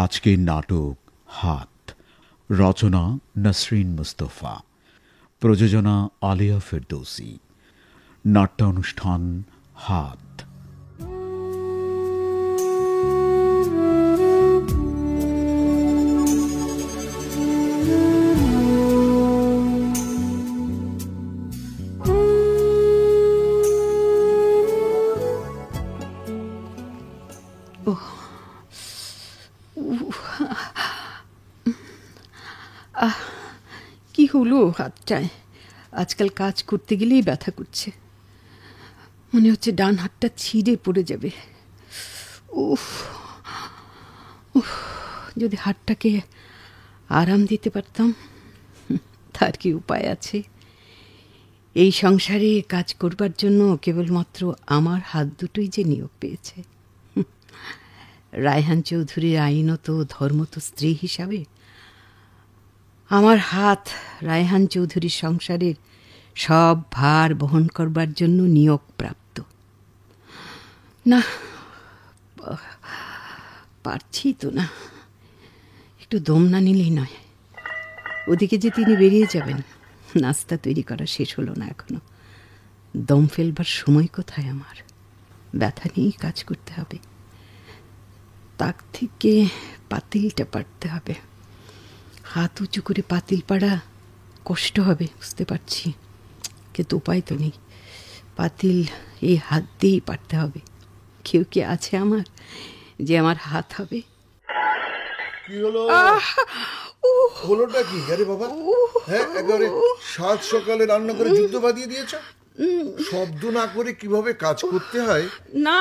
আজকের নাটক হাত, রচনা নসরিন মুস্তফা, প্রযোজনা আলিয়া ফেরদৌসি, নাট্যানুষ্ঠান হাত। কি হলো হাতটায়? আজকাল কাজ করতে গেলেই ব্যথা করছে, মনে হচ্ছে ডান হাতটা ছিঁড়ে পড়ে যাবে। উফ, যদি হাতটাকে আরাম দিতে পারতাম। তার কি উপায় আছে? এই সংসারে কাজ করবার জন্য কেবলমাত্র আমার হাত দুটোই যে নিয়োগ পেয়েছে। রায়হান চৌধুরীর আইনত ধর্মত স্ত্রী হিসাবে আমার হাত রায়হান চৌধুরীর সংসারের সব ভার বহন করবার জন্য নিয়োগ প্রাপ্ত। না, পারছি তো না, একটু দম না নিলেই নয়। ওদিকে যে তিনি বেরিয়ে যাবেন, নাস্তা তৈরি করা শেষ হলো না এখনো। দম ফেলবার সময় কোথায় আমার? ব্যথা নিয়েই কাজ করতে হবে। তাক থেকে পাতিলটা পাড়তে হবে। হাত উঁচু করে পাতিল পাড়া কষ্ট হবে, বুঝতে পারছি, কিন্তু উপায় তো নেই। পাতিল এই হাত দিয়েই পাড়তে হবে। কেউ কি আছে আমার যে আমার হাত হবে? কি হলো? হলোটা কি? আরে বাবা, হ্যাঁ, একেবারে সাত সকালে রান্না করে যুদ্ধ বাঁধিয়ে দিয়েছ। শব্দ না করে কিভাবে কাজ করতে হয় না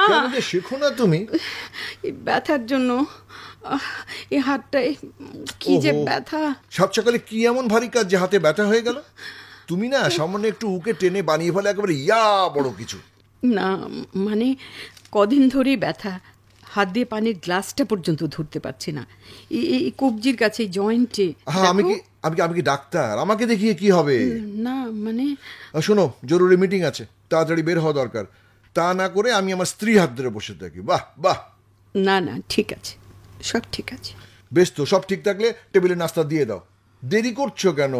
শেখো না তুমি? ব্যথার জন্য এই হাতটায় কি যে ব্যথা। সাত সকালে কি এমন ভারী কাজ যে হাতে ব্যথা হয়ে গেল? তুমি না সামান্য একটু উকে টেনে বানিয়ে ফেলে একেবারে ইয়া বড় কিছু। না মানে কদিন ধরেই ব্যথা, হাত দিয়ে পানির গ্লাসটা পর্যন্ত ধরতে পারছি না। এই কবজির কাছে জয়েন্টে। আমি কি ডাক্তার? আমাকে দেখিয়ে কি হবে? না মানে শোনো, জরুরি মিটিং আছে, তাড়াতাড়ি বের হওয়া দরকার। তা না করে আমি আমার স্ত্রী হাত ধরে বসে থাকি? বাহ বাহ। না না, ঠিক আছে, সব ঠিক আছে। বেশ তো, সব ঠিক থাকলে টেবিলে নাস্তা দিয়ে দাও। দেরি করছো কেন?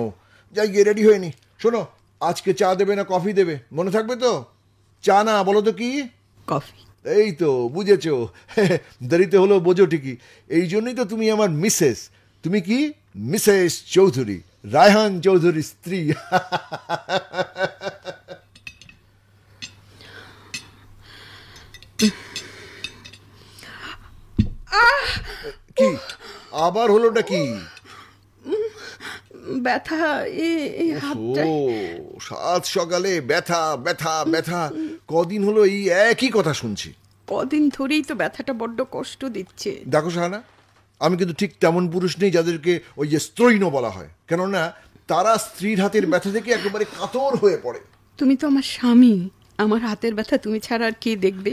যাই গিয়ে রেডি হয়নি। শোনো, আজকে চা দেবে না কফি দেবে? মনে থাকবে তো? চা না, বলো তো কি? কফি। এই তো বুঝেছো, দেরিতে হলো বোঝো ঠিকই। এই জন্যই তো তুমি আমার মিসেস। তুমি কি? মিসেস চৌধুরী, রায়হান চৌধুরীর স্ত্রী। কি আবার হলোটা কি? ব্যথা এই হাতটায়। ও, সাত সকালে ব্যথা ব্যথা ব্যথা। কদিন হলো এই একই কথা শুনছি। কদিন ধরেই তো ব্যথাটা বড্ড কষ্ট দিচ্ছে। দেখো শাহানা, আমি কিন্তু ঠিক তেমন পুরুষ নেই যাদেরকে ওই যে স্ত্রৈণ বলা হয়, কেননা তারা স্ত্রীর হাতের ব্যথা থেকে একেবারে কাতর হয়ে পড়ে। তুমি তো আমার স্বামী, আমার হাতের ব্যথা তুমি ছাড়া আর কে দেখবে?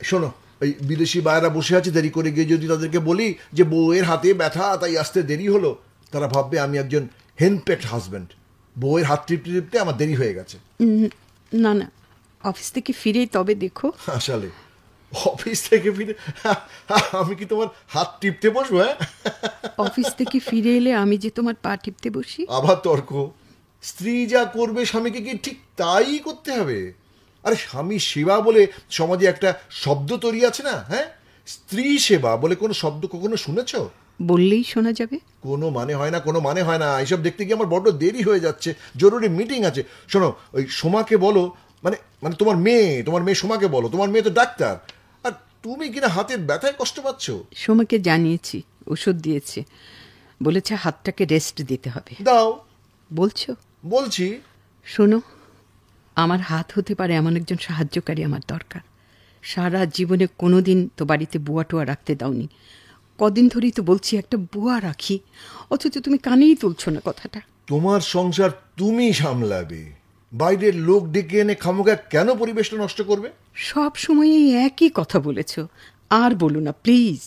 শোনো, ওই বিদেশি বায়েরা বসে আছে, দেরি করে গিয়ে যদি তাদেরকে বলি যে বউয়ের হাতে ব্যথা তাই আসতে দেরি হলো, তারা ভাববে আমি একজন হেনপেট হাজব্যান্ড। বউয়ের হাত টিপতে টিপতে আমার দেরি হয়ে গেছে। না না, অফিস থেকে ফিরেই তবে দেখো। আসলে অফিস থেকে ফিরে আমি কি তোমার হাত টিপতে বসবো? হ্যাঁ, অফিস থেকে ফিরে এলে আমি যে তোমার পা টিপতে বসি? আবার তর্ক? স্ত্রী যা করবে স্বামীকে কি ঠিক তাই করতে হবে? আরে স্বামী সেবা বলে সমাজে একটা শব্দ তৈরি আছে না? হ্যাঁ, স্ত্রী সেবা বলে কোনো শব্দ কখনো শুনেছ? বললেই শোনা যাবে। কোনো মানে হয় না, কোনো মানে হয় না। এইসব দেখতে গিয়ে আমার বড্ড দেরি হয়ে যাচ্ছে, জরুরি মিটিং আছে। শোনো, ওই সোমাকে বলো, মানে মানে তোমার মেয়ে সোমাকে বলো, তোমার মেয়ে তো ডাক্তার, আর তুমি কিনা হাতের ব্যথায় কষ্ট পাচ্ছ। সোমাকে জানিয়েছি, ওষুধ দিয়েছে, বলেছে হাতটাকে রেস্ট দিতে হবে। দাও। বলছো? বলছি। শোনো, আমার হাত হতে পারে এমন একজন সাহায্যকারী আমার দরকার। সারা জীবনে কোনোদিন তো বাড়িতে বুয়া টুয়া রাখতে দাওনি। কদিন ধরেই তো বলছি একটা বুয়া রাখি, অথচ তুমি কানেই তুলছো না কথাটা। তোমার সংসার তুমি সামলাবে, বাইরের লোক ডেকে এনে খামোখা কেন পরিবেশটা নষ্ট করবে? সব সময় এই একই কথা বলেছ, আর বলো না প্লিজ।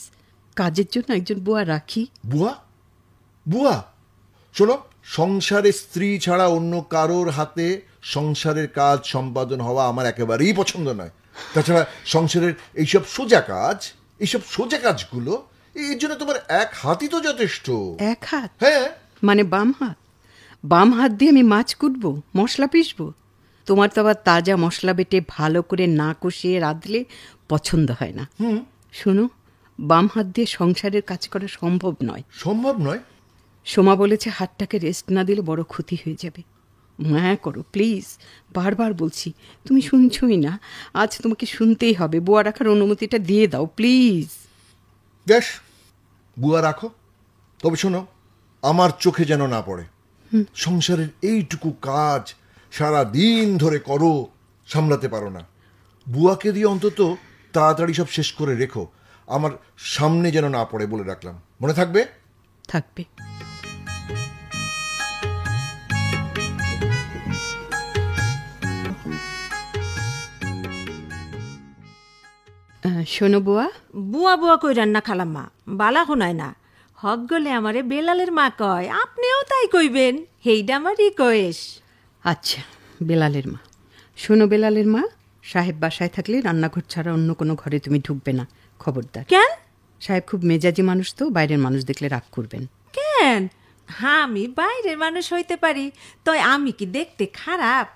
কাজের জন্য একজন বুয়া রাখি। বুয়া? বুয়া? শোনো, সংসারে স্ত্রী ছাড়া অন্য কারোর হাতে সংসারের কাজ সম্পাদন হওয়া আমার একেবারেই পছন্দ নয়। তাছাড়া সংসারের এইসব সোজা কাজগুলো এর জন্য তোমার এক হাতই তো যথেষ্ট। এক হাত? হ্যাঁ। মানে বাম হাত? বাম হাত দিয়ে আমি মাছ কুটবো, মশলা পিসবো? তোমার তো আবার তাজা মশলা বেটে ভালো করে না কষিয়ে রাঁধলে পছন্দ হয় না। শোনো, বাম হাত দিয়ে সংসারের কাজ করা সম্ভব নয়। সম্ভব নয়? সোমা বলেছে হাতটাকে রেস্ট না দিলে বড় ক্ষতি হয়ে যাবে। মায়া করো প্লিজ, বারবার বলছি, তুমি শুনছই না। আজ তোমাকে শুনতেই হবে। বুয়া রাখার অনুমতিটা দিয়ে দাও প্লিজ। বেশ, বুয়া রাখো, তবে শোনো, আমার চোখে যেন না পড়ে। সংসারের এইটুকু কাজ সারা দিন ধরে করো, সামলাতে পারো না। বুয়াকে দিয়ে অন্তত তাড়াতাড়ি সব শেষ করে রেখো, আমার সামনে যেন না পড়ে, বলে রাখলাম। মনে থাকবে? থাকবে। শোনো বুয়া। বুয়া বুয়া কই রান্না খালাম্মা, বালা শোনায় না। হক গলে আমারে বেলালের মা কয়, আপনিও তাই কইবেন। হেইডা আমার রিকোয়েস্ট। আচ্ছা, বেলালের মা। শোনো বেলালের মা, সাহেব বাসায় থাকলে রান্নাঘর ছাড়া অন্য কোনো ঘরে তুমি ঢুকবে না, খবরদার। কেন? সাহেব খুব মেজাজি মানুষ তো, বাইরের মানুষ দেখলে রাগ করবেন। কেন? হ্যাঁ, আমি বাইরের মানুষ হইতে পারি, তয় আমি কি দেখতে খারাপ?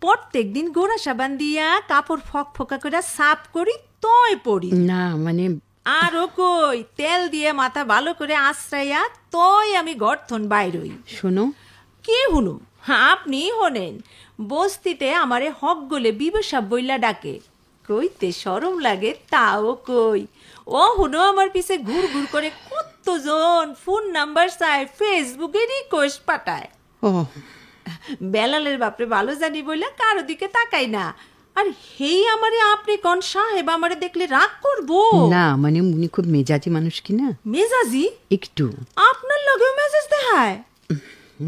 প্রত্যেক দিন গোড়া সাবান দিয়া কাপড় ফক ফোকা করে সাফ করি, তয় পড়ি না মানে আরো কই তেল দিয়ে মাথা ভালো করে আশ্রাইয়া তয় আমি গর্থন বাইরই। শোনো, কি হুনুম? আপনি হনেন, বস্তিতে আমারে হক গলে বিবেশা বইলা ডাকে, কইতে শরম লাগে তাও কই। ও হুনো আমার পিছে ঘুর ঘুর করে কতজন ফোন নাম্বার চায়, ফেসবুকে রিকোয়েস্ট পাঠায়। ও বেলালের বাপরে ভালো জানি বইলা কারো দিকে তাকাই না। আর হেই আমারে আপনি কোন সাহেব আমারে দেখলে রাগ করবো? না মানে উনি খুব মেজাজি মানুষ কি না? মেজাজি? একটু। আপনার লগেও মেজাজ দেখায়?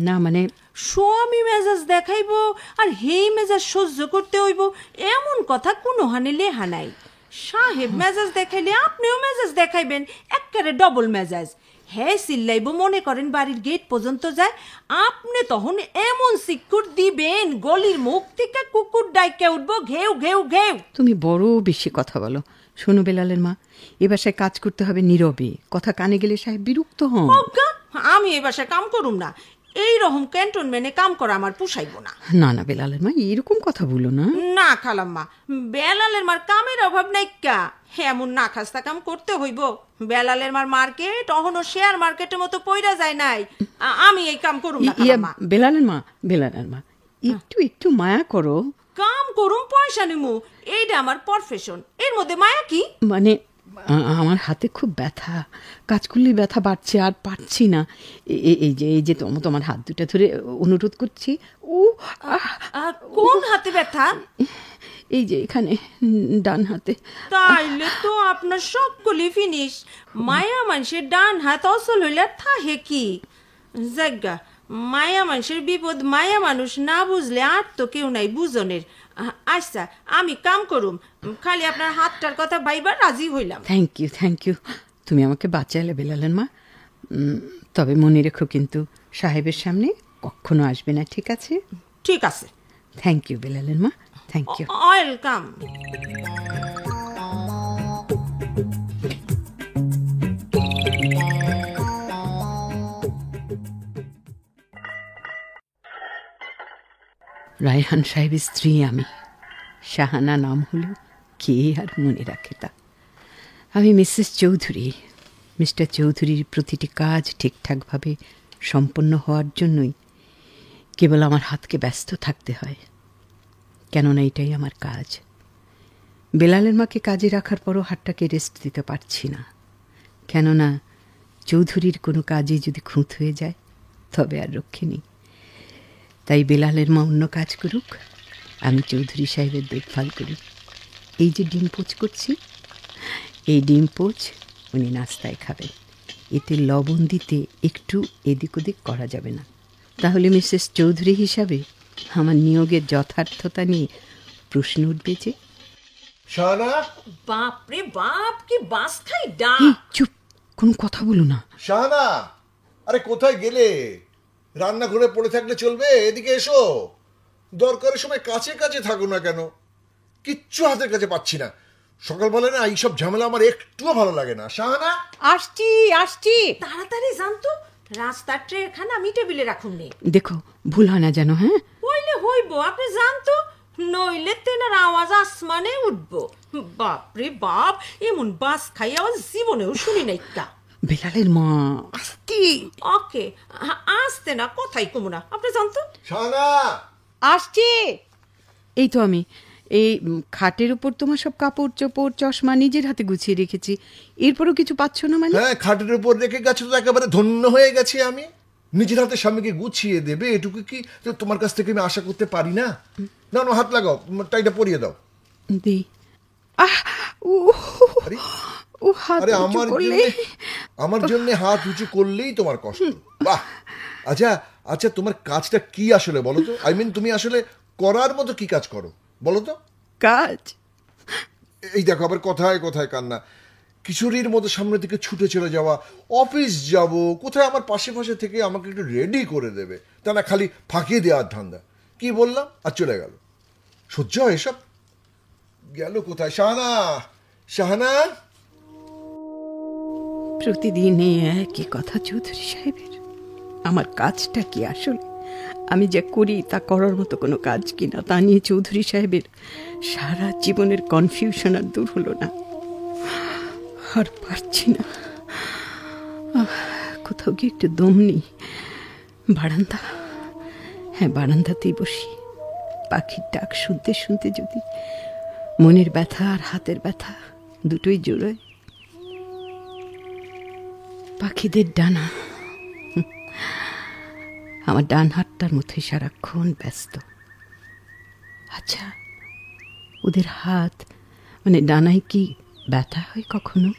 না মানে স্বামী মেজাজ দেখাইবো আর হেই মেজাজ সহ্য করতে হইব, এমন কথা কোনো হানে লেহা নাই। সাহেব মেজাজ দেখাইলে আপনিও মেজাজ দেখাইবেন, একেবারে ডবল মেজাজ। হ্যাঁ চিল্লাইব মনে করেন বাড়ির গেট পর্যন্ত যায়, আপনি তখন এমন সিকুর দিবেন গলির মুখ থেকে কুকুর ডাইকে উঠবো, ঘেউ ঘেউ ঘেউ। তুমি বড় বেশি কথা বলো। শোনো বেলালের মা, এ বাসায় কাজ করতে হবে নীরবে, কথা কানে গেলে সাহেব বিরক্ত হন। অজ্ঞা, আমি এ বাসায় কাম করুম না। এই রকম ক্যান্টনমেন্টে কাম করা আমার পোষাইব না। না না বেলালের মা, এরকম কথা বলো না। না খালাম্মা, বেলালের মার কামের অভাব নাই কা, এমন না খাস্তা কাম করতে হইব। বেলালের মার মার্কেট অহনো শেয়ার মার্কেটের মতো পয়রা যায় নাই। আমি এই কাম করুম না খালাম্মা। বেলালের মা একটু একটু মায়া করো। কাম করুম, পয়সা নিমু, এইটা আমার প্রফেশন, এর মধ্যে মায়া কি? মানে আমার হাতে খুব ব্যথা, কাজ করলে ব্যথা বাড়ছে আর পারছি না। এই যে তোমার হাত দুটা ধরে অনুরোধ করছি। ও কোন হাতে ব্যথা? এই যে এখানে, ডান হাতে। তাইলে তো আপনার সকলি ফিনিশ। মায়া মানুষের ডান হাত অসল হইলে থাহে কি? জায়গা, মায়া মানুষের বিপদ মায়া মানুষ না বুঝলে আর তো কেউ নাই বুঝনের। আচ্ছা, আমি কাম করুম, খালি আপনার হাতটার কথা ভাইবার রাজি হইলাম। থ্যাংক ইউ, তুমি আমাকে বাঁচালে বেলালেন মা। তবে মনে রেখো কিন্তু সাহেবের সামনে কখনো আসবে না, ঠিক আছে? ঠিক আছে। থ্যাংক ইউ বেলালেন মা, থ্যাংক ইউ। ওয়েলকাম। রায়হান সাহেবের স্ত্রী আমি। শাহানা নাম হলো, কে আর মনে রাখে তা। আমি মিসেস চৌধুরী। মিস্টার চৌধুরীর প্রতিটি কাজ ঠিকঠাকভাবে সম্পন্ন হওয়ার জন্যই কেবল আমার হাতকে ব্যস্ত থাকতে হয়, কেননা এটাই আমার কাজ। বেলালের মাকে কাজে রাখার পরও হাতটাকে রেস্ট দিতে পারছি না, কেননা চৌধুরীর কোনো কাজে যদি খুঁত হয়ে যায় তবে আর রক্ষে নেই। তাই বেলালের মা অন্য কাজ করুক, আমি চৌধুরী সাহেবের দেখভাল করি। এই যে ডিম পোচ করছি, এই ডিম পোচ উনি নাস্তায় খাবেন। এতে লবণ দিতে একটু এদিক ওদিক করা যাবে না, তাহলে মিসেস চৌধুরী হিসাবে আমার নিয়োগের যথার্থতা নিয়ে প্রশ্ন উঠবে যে। শাহানা! বাপরে বাপ, কি বাস খাই ডাক! চুপ, কোনো কথা বলো না। শাহানা, আরে কোথায় গেলে? রান্নাঘরে পড়ে থাকলে চলবে? এদিকে এসো। দরকারের সময় কাছে কাছে থাকো না কেন? কিচ্ছু হাতের কাছে পাচ্ছি না। সকালবেলা না এইসব ঝামেলা আমার একটুও ভালো লাগে না। শাহানা, আসছি আসছি। তাড়াতাড়ি জানতো, রাস্তার ট্রেখান আমি টেবিলে রাখুন নে। দেখো ভুল হয় না যেন। হ্যাঁ, হইলে হইব, আপনি জানতো, নইলে তেনার আওয়াজ আসমানে উঠবো। বাপরে বাপ, এমন বাস খাই আওয়াজ জীবনেও শুনি নাই কা। বেলালের মা আসছি। ওকে, আসতে না, কথাই কমু না, আপনি জানতো। শাহানা, আসছি। এই তো আমি এই খাটের উপর তোমার সব কাপড় চোপড় চশমা নিজের হাতে গুছিয়ে রেখেছি, এরপরও কিছু পাচ্ছ না মানে? হ্যাঁ, খাটের উপর রেখে গেছো তো একেবারে ধন্য হয়ে গেছি আমি। নিজের হাতে স্বামীকে গুছিয়ে দেবে এটুকু কি তোমার কাছ থেকে আমি আশা করতে পারি না? না না, হাত লাগাও, টাইটা পরিয়ে দাও। দি আহ ও আরে, ও হাত আরে উঁচু করলে। আমার জন্য হাত উঁচু করলেই তোমার কষ্ট। বাহ, আচ্ছা আচ্ছা, তোমার কাজটা কি আসলে বলো তো? আই মিন, তুমি আসলে করার মতো কি কাজ করো বলো তো? কাজ? এই দেখো, আবার কথায় কথায় কান্না। কিশোরীর মতো সামনের দিকে ছুটে চলে যাওয়া, অফিস যাব, কোথায় আমার পাশে পাশে থেকে আমাকে একটু রেডি করে দেবে, তা না খালি ফাঁকিয়ে দেওয়ার ধান্দা। কি বললাম আর চলে গেল। সহ্য হয় এসব? গেল কোথায়? শাহানা, শাহানা। প্রতিদিন এই একই কথা চৌধুরী সাহেবের। আমার কাজটা কি আসলে? আমি যা করি তা করার মতো কোনো কাজ কিনা তা নিয়ে চৌধুরী সাহেবের সারা জীবনের কনফিউশন আর দূর হলো না। আর পারছি না। কোথাও গিয়ে একটু দম নেই। বারান্দা, হ্যাঁ বারান্দাতেই বসি। পাখির ডাক শুনতে শুনতে যদি মনের ব্যথা আর হাতের ব্যথা দুটোই জোড়োয়। পাখিদের ডানা আমার ডান হাতটার মধ্যে সারাক্ষণ ব্যস্ত। আচ্ছা, ওদের হাত মানে ডানায় কি ব্যথা হয় কখনো?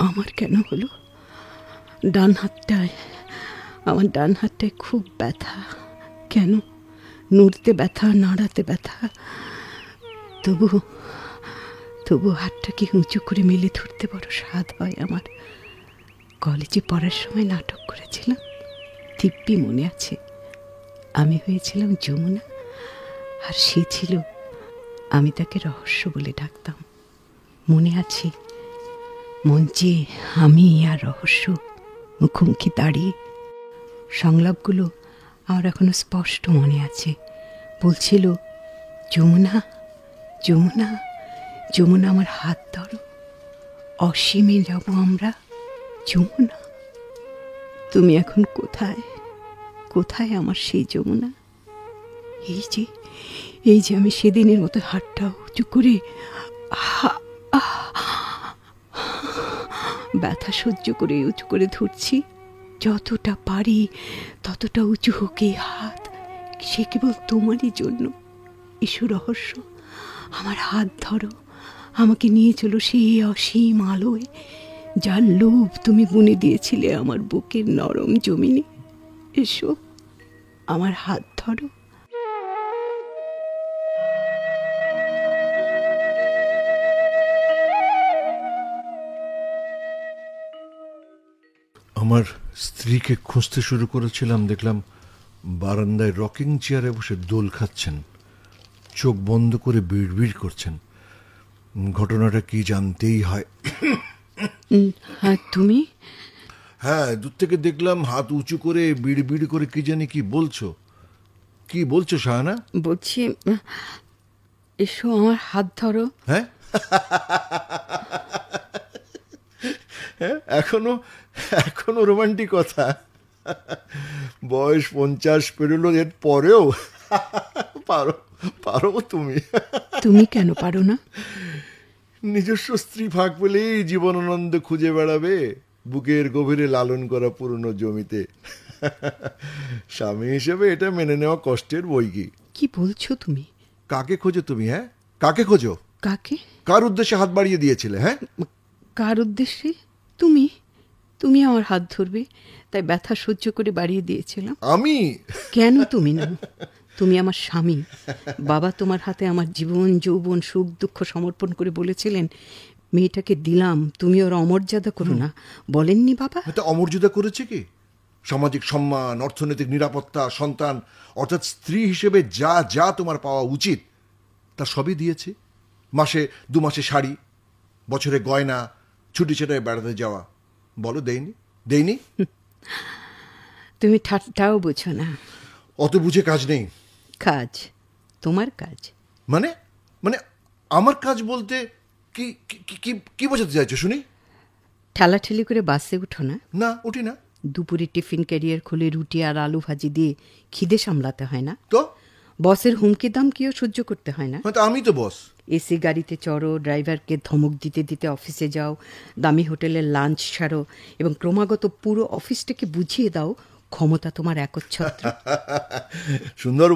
আমার কেন হলো? ডান হাতটায়, আমার ডান হাতটায় খুব ব্যথা। কেন? নড়তে ব্যথা, নাড়াতে ব্যথা। তবু হাতটাকে উঁচু করে মেলে ধরতে বড় স্বাদ হয় আমার। কলেজে পড়ার সময় নাটক করেছিলাম, দিব্যি মনে আছে। আমি হয়েছিলাম যমুনা আর সে ছিল, আমি তাকে রহস্য বলে ডাকতাম। মনে আছে মঞ্চে আমি আর রহস্য মুখোমুখি দাঁড়িয়ে। সংলাপগুলো আমার এখনো স্পষ্ট মনে আছে। বলছিল, যমুনা যমুনা যমুনা আমার হাত ধরো, অসীমে যাব আমরা যমুনা। তুমি এখন কোথায়? কোথায় আমার সেই যমুনা? এই যে আমি সেদিনের মতো হাতটা উঁচু করে ব্যথা সহ্য করে উঁচু করে ধরছি। যতটা পারি ততটা উঁচু হোক এই হাত, সে কেবল তোমারই জন্য। এসো রহস্য, আমার হাত ধরো, আমাকে নিয়ে চলো সেই অসীম আলোয়, যার লোভ তুমি বুনে দিয়েছিলে আমার বুকের নরম জমিনে। এসো, আমার হাত ধরো। আমার স্ত্রীকে খুঁজতে শুরু করেছিলাম, দেখলাম বারান্দায় রকিং চেয়ারে বসে দোল খাচ্ছেন, চোখ বন্ধ করে বিড়বিড় করছেন। ঘটনাটা কি জানতেই হয়। হ্যাঁ, তুমি? হ্যাঁ, দূর থেকে দেখলাম হাত উঁচু করে বিড়বিড় করে কি জানি কি বলছো। কি বলছো শাহানা? বলছি, এসো আমার হাত ধরো। হ্যাঁ, এখনো এখনো রোমান্টিক কথা। বয়স 50 পেরোলো, এর পরেও পারো পারো তুমি। তুমি কেন পারো না? নিজস্ব স্ত্রী ফাঁক পেলেই জীবনানন্দ খুঁজে বেড়াবে বুকের গভীরে লালন করা পুরনো জমিতে। স্বামী হিসেবে এটা মেনে নেওয়া কষ্টের বই কি। কি বলছো তুমি? কাকে খোঁজো তুমি? হ্যাঁ, কাকে খোঁজো? কাকে? কার উদ্দেশ্যে হাত বাড়িয়ে দিয়েছিলে? হ্যাঁ, কার উদ্দেশ্যে? তুমি তুমি আমার হাত ধরবে তাই ব্যথা সহ্য করে বাড়িয়ে দিয়েছিলাম। আমি? কেন তুমি না? তুমি আমার স্বামী। বাবা তোমার হাতে আমার জীবন যৌবন সুখ দুঃখ সমর্পণ করে বলেছিলেন, মেয়েটাকে দিলাম, তুমি ওর অমর্যাদা করো না, বলেননি বাবা? এটা অমর্যাদা করেছে কি? সামাজিক সম্মান, অর্থনৈতিক নিরাপত্তা, সন্তান, অর্থাৎ স্ত্রী হিসেবে যা যা তোমার পাওয়া উচিত তা সবই দিয়েছে। মাসে 2 মাসে শাড়ি, বছরে গয়না, ছুটি ছেটায় বেড়াতে যাওয়া। বলো দেইনি? তুমি ঠাট্টাও বুঝো না। অত বুঝে কাজ নেই। কাজ তোমার কাজ মানে মানে আমার কাজ বলতে কি কি বোঝাতে চাইছো শুনি? ঠেলাঠেলি করে বাসে উঠো না? না, উঠি না। দুপুরে টিফিন ক্যারিয়ার খুলে রুটি আর আলু ভাজি দিয়ে খিদে সামলাতে হয় না? তো বসের হুমকি দামকিও সহ্য করতে হয় না? হয়তো আমি তো বস। এসি গাড়িতে চড়ো, ড্রাইভারকে ধমক দিতে দিতে অফিসে যাও, দামি হোটেলে লাঞ্চ ছাড়ো এবং ক্রমাগত পুরো অফিসটাকে বুঝিয়ে দাও ক্ষমতা তোমার একচ্ছত্র। সুন্দর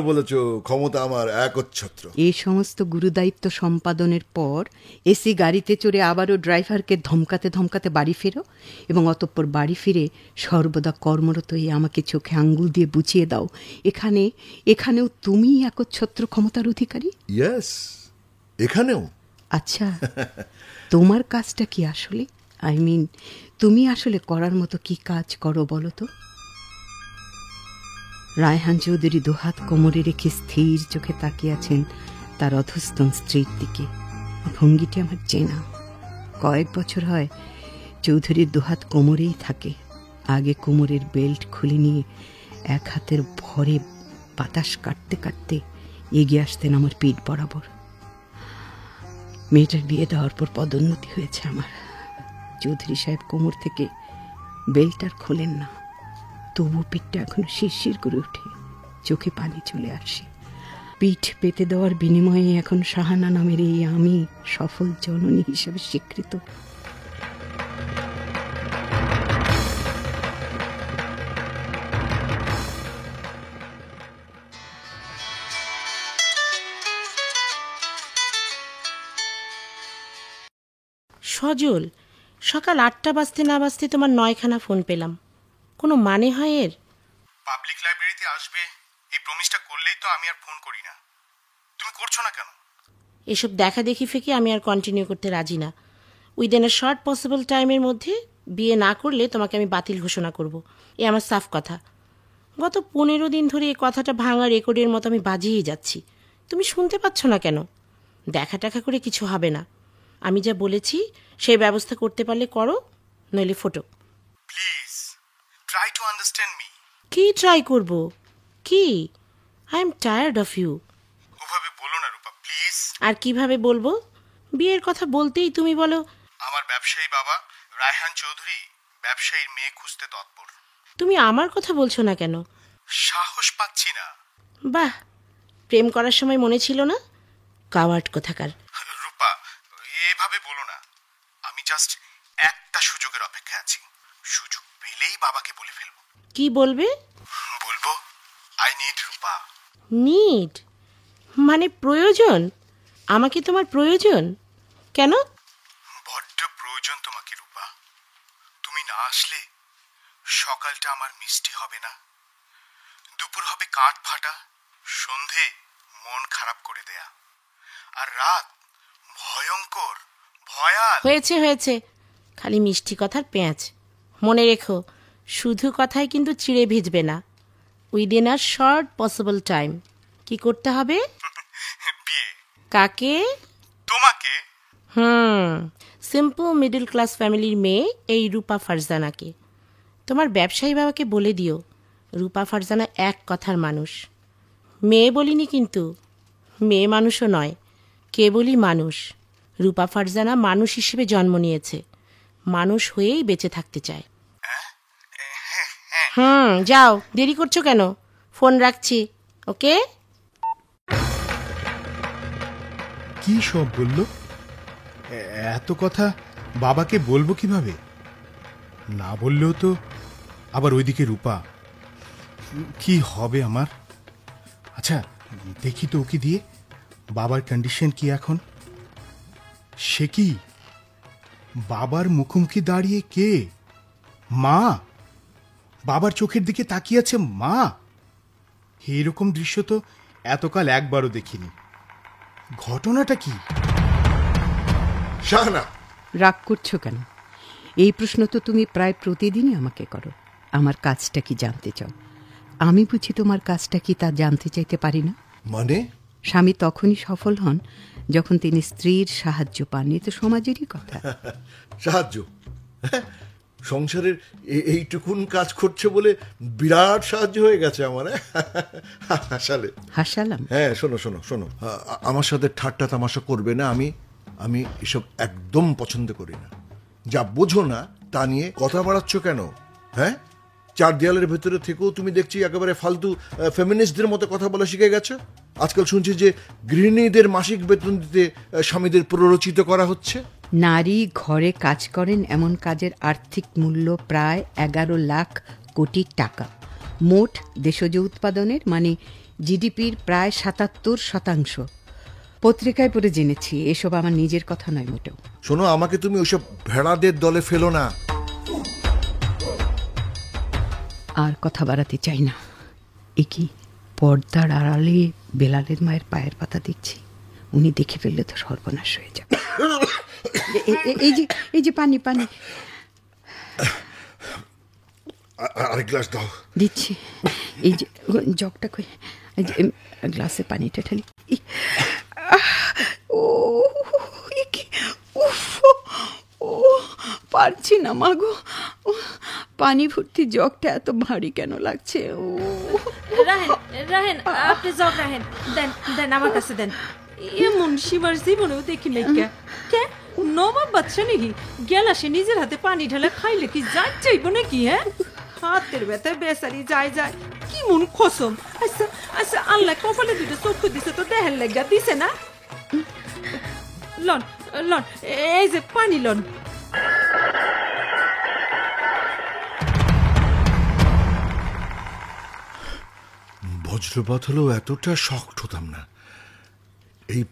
বলেছো, ক্ষমতা আমার একচ্ছত্র। এই সমস্ত গুরুদায়িত্ব সম্পাদনের পর এসি গাড়িতে চড়ে আবারও ড্রাইভারকে ধমকাতে বাড়ি ফেরো এবং অতঃপর বাড়ি ফিরে সর্বদা কর্মরত হয়ে আমাকে চোখে আঙ্গুল দিয়ে বুঝিয়ে দাও এখানেও তুমিই একচ্ছত্র ক্ষমতার অধিকারী। ইয়েস, এখানেও। আচ্ছা, তোমার কাজটা কি আসলে? তুমি আসলে করার মতো কি কাজ করো বলো তো? রায়হান চৌধুরী দুহাত কোমরে রেখে স্থির চোখে তাকিয়ে আছেন তার অধস্তন স্ত্রীর দিকে। ভঙ্গিটি আমার চেনা। কয়েক বছর হয় চৌধুরীর দুহাত কোমরেই থাকে। আগে কোমরের বেল্ট খুলে নিয়ে এক হাতের ভরে বাতাস কাটতে কাটতে এগিয়ে আসতেন আমার পিঠ বরাবর। মেয়েটার বিয়ে দেওয়ার পর পদোন্নতি হয়েছে আমার। চৌধুরী সাহেব কোমর থেকে বেল্ট আর খোলেন না, তবু পিঠটা এখন শিরশির করে ওঠে, চোখে পানি চলে আসে। পিঠ পেতে দেওয়ার বিনিময়ে এখন সাহানা নামের এই আমি সফল জননী হিসেবে স্বীকৃত। সজল, সকাল 8টা বাজতে না বাজতে তোমার 9খানা ফোন পেলাম। কোনো মানে হয় এর? পাবলিক লাইব্রেরিতে আসবে এই প্রমিসটা করলেই তো আমি আর ফোন করি না। তুমি করছো না কেন? এসব দেখা দেখি ফেকে আমি আর কন্টিনিউ করতে রাজি না। উইদিন এ শর্ট পসিবল টাইমের মধ্যে বিয়ে না করলে তোমাকে আমি বাতিল ঘোষণা করব, এ আমার সাফ কথা। গত 15 দিন ধরে এই কথাটা ভাঙা রেকর্ডের মতো আমি বাজিয়েই যাচ্ছি। তুমি শুনতে পাচ্ছ না কেন? দেখা টাকা করে কিছু হবে না। আমি যা বলেছি সেই ব্যবস্থা করতে পারলে করো, নইলে ফটো। Please try to understand me. কি ট্রাই করব? কি? I am tired of you. ওভাবে বলো না রূপা, প্লিজ। আর কিভাবে বলবো? বিয়ের কথা বলতেই তুমি বলো আমার ব্যবসায়ী বাবা রায়হান চৌধুরী ব্যবসায়ীর মেয়ে খুঁজতে তৎপর। তুমি আমার কথা বলছো না কেন? সাহস পাচ্ছি না। বাহ, প্রেম করার সময় মনে ছিল না? কাওয়ার্ড কোথাকার। রূপা, এভাবে বলো না। আমি জাস্ট একটা সুযোগের অপেক্ষায় আছি। সুযোগ পেলেই বাবাকে বলে ফেলবো। কি বলবে? বলবো আই নিড রূপা। নিড মানে প্রয়োজন? আমাকে তোমার প্রয়োজন? কেন? বড্ড প্রয়োজন তোমাকে রূপা। তুমি না আসলে সকালটা আমার মিষ্টি হবে না, দুপুর হবে কাঠ ফাটা, সন্ধে মন খারাপ করে দেয়া, আর রাত ভয়ঙ্কর ভয়াল। হয়েছে, খালি মিষ্টি কথার পেঁয়াজ। মনে রেখো, শুধু কথায় কিন্তু চিড়ে ভিজবে না। Within a short possible time. কি করতে হবে? বিয়ে। কাকে? তোমাকে। সিম্পল মিডল ক্লাস ফ্যামিলির মেয়ে এই রূপা ফারজানাকে। তোমার ব্যবসায়ী বাবাকে বলে দিও রূপা ফারজানা এক কথার মানুষ। মেয়ে বলিনি কিন্তু, মেয়ে মানুষও নয়, কেবলই মানুষ। রূপা ফারজানা মানুষ হিসেবে জন্ম নিয়েছে, মানুষ হয়েই বেঁচে থাকতে চায়। যাও, দেরি করছো কেন? ফোন রাখছি, ওকে? কি সব বলল? এত কথা বাবাকে বলবো কিভাবে? না বললেও তো আবার ওইদিকে রূপা। কি হবে আমার? আচ্ছা দেখি তো ওকে দিয়ে বাবার কন্ডিশন কি এখন। সে কি বাবার মুখোমুখি দাঁড়িয়ে কে? মা। বাবার চোখের দিকে তাকিয়ে আছে মা। এইরকম দৃশ্য তো এতকাল একবারও দেখিনি। ঘটনাটা কি? শাহানা, রাগ করছো কেন? এই প্রশ্ন তো তুমি প্রায় প্রতিদিনই আমাকে করো। আমার কাজটা কি জানতে চাও? আমি বুঝি তোমার কাজটা কি তা জানতে চাইতে পারি না? মানে স্বামী তখনই সফল হন যখন তিনি স্ত্রীর সাহায্য পান। এ তো সমাজেরই কথা। সাহায্য? হ্যাঁ, সংসারের এইটুকুন কাজ করছে বলে বিরাট সাহায্য হয়ে গেছে আমার। হাসালে? হাসালাম? হ্যাঁ, শোনো শোনো শোনো, আমার সাথে ঠাট্টা তামাশা করবে না। আমি এসব একদম পছন্দ করি না। যা বোঝো না তা নিয়ে কথা বাড়াচ্ছ কেন? হ্যাঁ, চার দেয়ালের ভেতরে থেকেও তুমি দেখছি একেবারে ফালতু ফেমিনিস্টদের মতো কথা বলা শিখে গেছো। আজকাল শুনছি যে গৃহিণীদের মাসিক বেতন দিতে স্বামীদের প্ররোচিত করা হচ্ছে। নারী ঘরে কাজ করেন এমন কাজের আর্থিক মূল্য প্রায় 11 লাখ কোটি টাকা। মোট দেশজ উৎপাদনের মানে জিডিপির প্রায় 77%। পত্রিকায় পড়ে জেনেছি, এসব আমার নিজের কথা নয় মোটেও। শোনো, আমাকে তুমি ওইসব ভেড়াদের দলে ফেলো না। আর কথা বাড়াতে চাই না। এ কি পর্দার আড়ালে বেলালের মায়ের পায়ের পাতা দেখছি। উনি দেখে ফেললে তো সর্বনাশ হয়ে যাবে। এই যে পানি পানি আরেক গ্লাস দাও। দিচ্ছি। এই যে জগটা কই, এই যে গ্লাসে পানিটা ঢালি। ও ও পারছি না মাগো, পানি ভর্তি জগটা এত ভারী কেন লাগছে? ও রাহেন, আপনি জগ রাহেন, দেন দেন আমার কাছে দেন। এমন সীমার জীবনেও দেখি নাই। কে নবাব বাচ্চা নাকি গেলাসে নিজের হাতে পানি ঢালে খাইলে কি যাই চাইব নাকি? হ্যাঁ, হাতের ব্যথায় বেচারি যায় যায় কি মন খসম। আচ্ছা আচ্ছা, আল্লাহ কপালে দুটো চক্ষু দিছে তো দেহের লেগা দিছে না। লন লন, এই যে পানি লন। বজ্রপাত হলেও এতটা শক্ট হতাম না। এই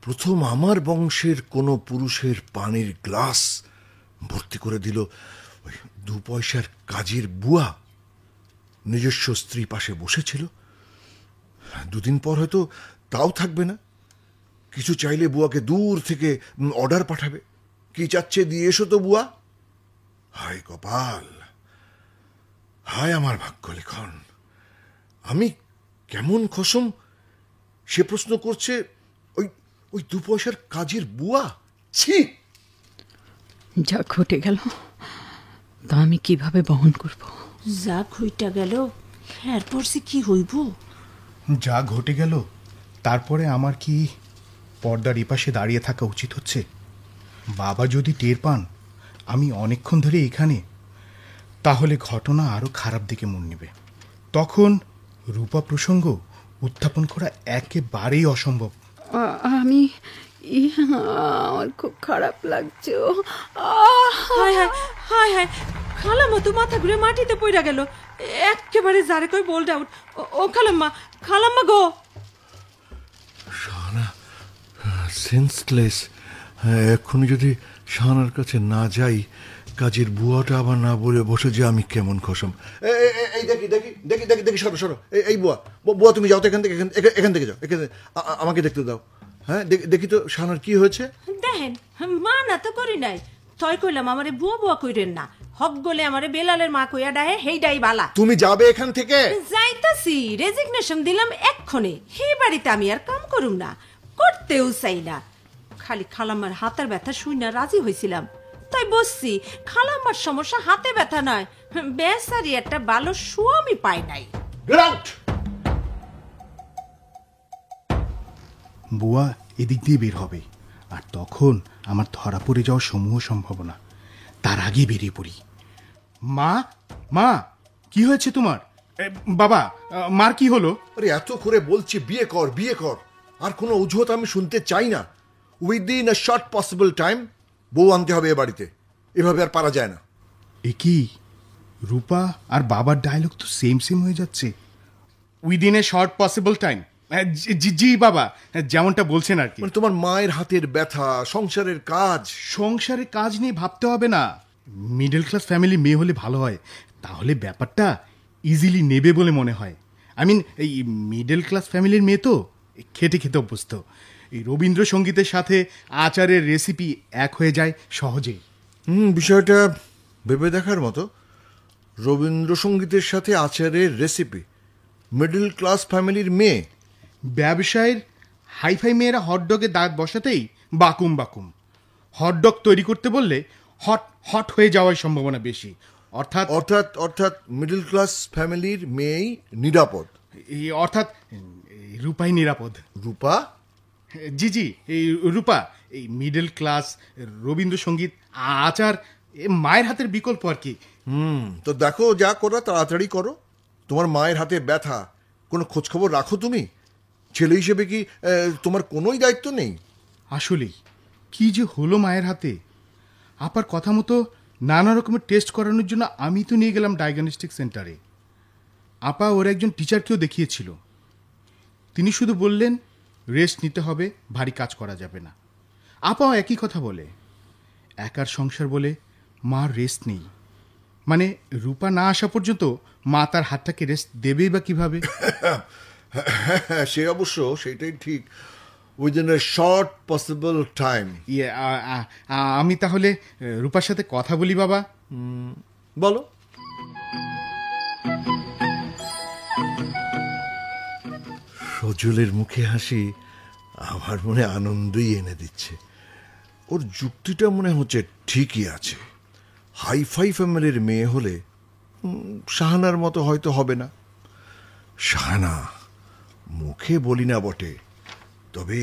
প্রথম আমার বংশের কোনো পুরুষের পানির গ্লাস ভর্তি করে দিল ওই 2 পয়সার কাজের বুয়া। নিজস্ব স্ত্রী পাশে বসেছিল। 2 দিন পর হয়তো তাও থাকবে না। কিছু চাইলে বুয়াকে দূর থেকে অর্ডার পাঠাবে, কি চাচ্ছে দিয়ে এসো তো বুয়া। হায় কপাল, হায় আমার ভাগ্য লিখন। আমি কেমন খসম সে প্রশ্ন করছে ওই 2 পয়সার কাজের বুয়া। ছি! যা ঘটে গেল তা আমি কিভাবে বহন করব? যা ঘুইটা গেল এরপর সে কি হইব? যা ঘটে গেল তারপরে আমার কি পর্দার এপাশে দাঁড়িয়ে থাকা উচিত হচ্ছে? বাবা যদি টের পান আমি অনেকক্ষণ ধরে এখানে, তাহলে ঘটনা আরো খারাপ দিকে মন নেবে। তখন রূপা প্রসঙ্গ উত্থাপন করা একেবারেই অসম্ভব। আমি আমার খুব খারাপ লাগছে। হায় হায় হায় হায়, খালাম্মা তো মাথা ঘুরে মাটিতে পড়ে গেল একেবারে। যারে কই বোল্ড আউট। ও খালাম্মা গো। শাহানা সেন্সলেস। এক্ষুনি যদি শাহানার কাছে না যাই, কাজের বুয়াটা আবার না বলে বসে যে আমি কেমন খসম। এই দেখি দেখি দেখি দেখি দেখি, সরো সরো। এই বুয়া তুমি যাও তো এখান থেকে, এখান থেকে যাও, আমাকে দেখতে দাও। হ্যাঁ, দেখি তো শাহানার কি হয়েছে। দেখেন, মা না তো করি নাই। তয় কইলাম আমারে বুয়া বুয়া কইরেন না, হক গলে আমারে বেলালের মা কইয়া ডাহে, হেইডাই বালা। তুমি যাবে এখান থেকে? যাইতাছি, রেজিগনেশন দিলাম এক্ষণে। হে বাড়িতে আমি আর কাম করুম না, করতেও চাই না। খালি খালাম্মার হাতের ব্যথা শুই না রাজি হয়েছিলাম, তাই বসছি। খালাম্মার সমস্যা হাতে ব্যথা নয়, বেচারি একটা ভালো স্বামী পাই নাই। বুয়া এদিক দিয়ে বের হবে, আর তখন আমার ধরা পড়ে যাওয়ার সমূহ সম্ভাবনা। তার আগে বেরিয়ে পড়ি। মা কি হয়েছে তোমার? বাবা, মার কি হলো? আরে এত করে বলছি বিয়ে কর বিয়ে কর, আর কোনো অজুহাত আমি শুনতে চাই না। Within a short possible time বউ আনতে হবে এ বাড়িতে, এভাবে আর পারা যায় না। এ কি, রূপা আর বাবার ডায়লগ তো সেম হয়ে যাচ্ছে। Within a short possible time. জি বাবা, যেমনটা বলছেন আর কি। মানে তোমার মায়ের হাতের ব্যথা, সংসারের কাজ নিয়ে ভাবতে হবে না। মিডল ক্লাস ফ্যামিলি মেয়ে হলে ভালো হয়, তাহলে ব্যাপারটা ইজিলি নেবে বলে মনে হয়। এই মিডল ক্লাস ফ্যামিলির মেয়ে তো খেটে খেতে অভ্যস্ত। এই রবীন্দ্রসঙ্গীতের সাথে আচারের রেসিপি এক হয়ে যায় সহজে। বিষয়টা ভেবে দেখার মতো। রবীন্দ্রসঙ্গীতের সাথে আচারের রেসিপি, মিডল ক্লাস ফ্যামিলির মেয়ে। ব্যবসায়ের হাইফাই মেয়েরা হটডগে দাঁত বসাতেই বাকুম বাকুম। হটডগ তৈরি করতে বললে হট হট হয়ে যাওয়ার সম্ভাবনা বেশি। অর্থাৎ অর্থাৎ অর্থাৎ মিডল ক্লাস ফ্যামিলির মেয়েই নিরাপদ। অর্থাৎ রূপাই নিরাপদ। রূপা? জি জি, এই রূপা, এই মিডল ক্লাস, রবীন্দ্রসঙ্গীত, আচার, মায়ের হাতের বিকল্প আর কি। তো দেখো, যা করো তাড়াতাড়ি করো। তোমার মায়ের হাতে ব্যথা, কোনো খোঁজখবর রাখো তুমি? ছেলে হিসেবে কি তোমার কোনোই দায়িত্ব নেই? আসলেই কি যে হলো মায়ের হাতে। আপার কথা মতো নানা রকমের টেস্ট করানোর জন্য আমি তো নিয়ে গেলাম ডায়াগনস্টিক সেন্টারে। আপা ওর একজন টিচারকেও দেখিয়েছিল। তিনি শুধু বললেন রেস্ট নিতে হবে, ভারী কাজ করা যাবে না। আপাও একই কথা বলে, একার সংসার বলে মার রেস্ট নেই। মানে রূপা না আসা পর্যন্ত মা তার হাতটাকে রেস্ট দেবেই বা কিভাবে? সে অবশ্য সেটাই ঠিক, within a short possible time. আমি তাহলে রূপার সাথে কথা বলি বাবা। বলো। সজলের মুখে হাসি আমার মনে আনন্দই এনে দিচ্ছে। ওর যুক্তিটা মনে হচ্ছে ঠিকই আছে। হাইফাই ফ্যামিলির মেয়ে হলে শাহানার মতো হয়তো হবে না। শাহানা মুখে বলি না বটে, তবে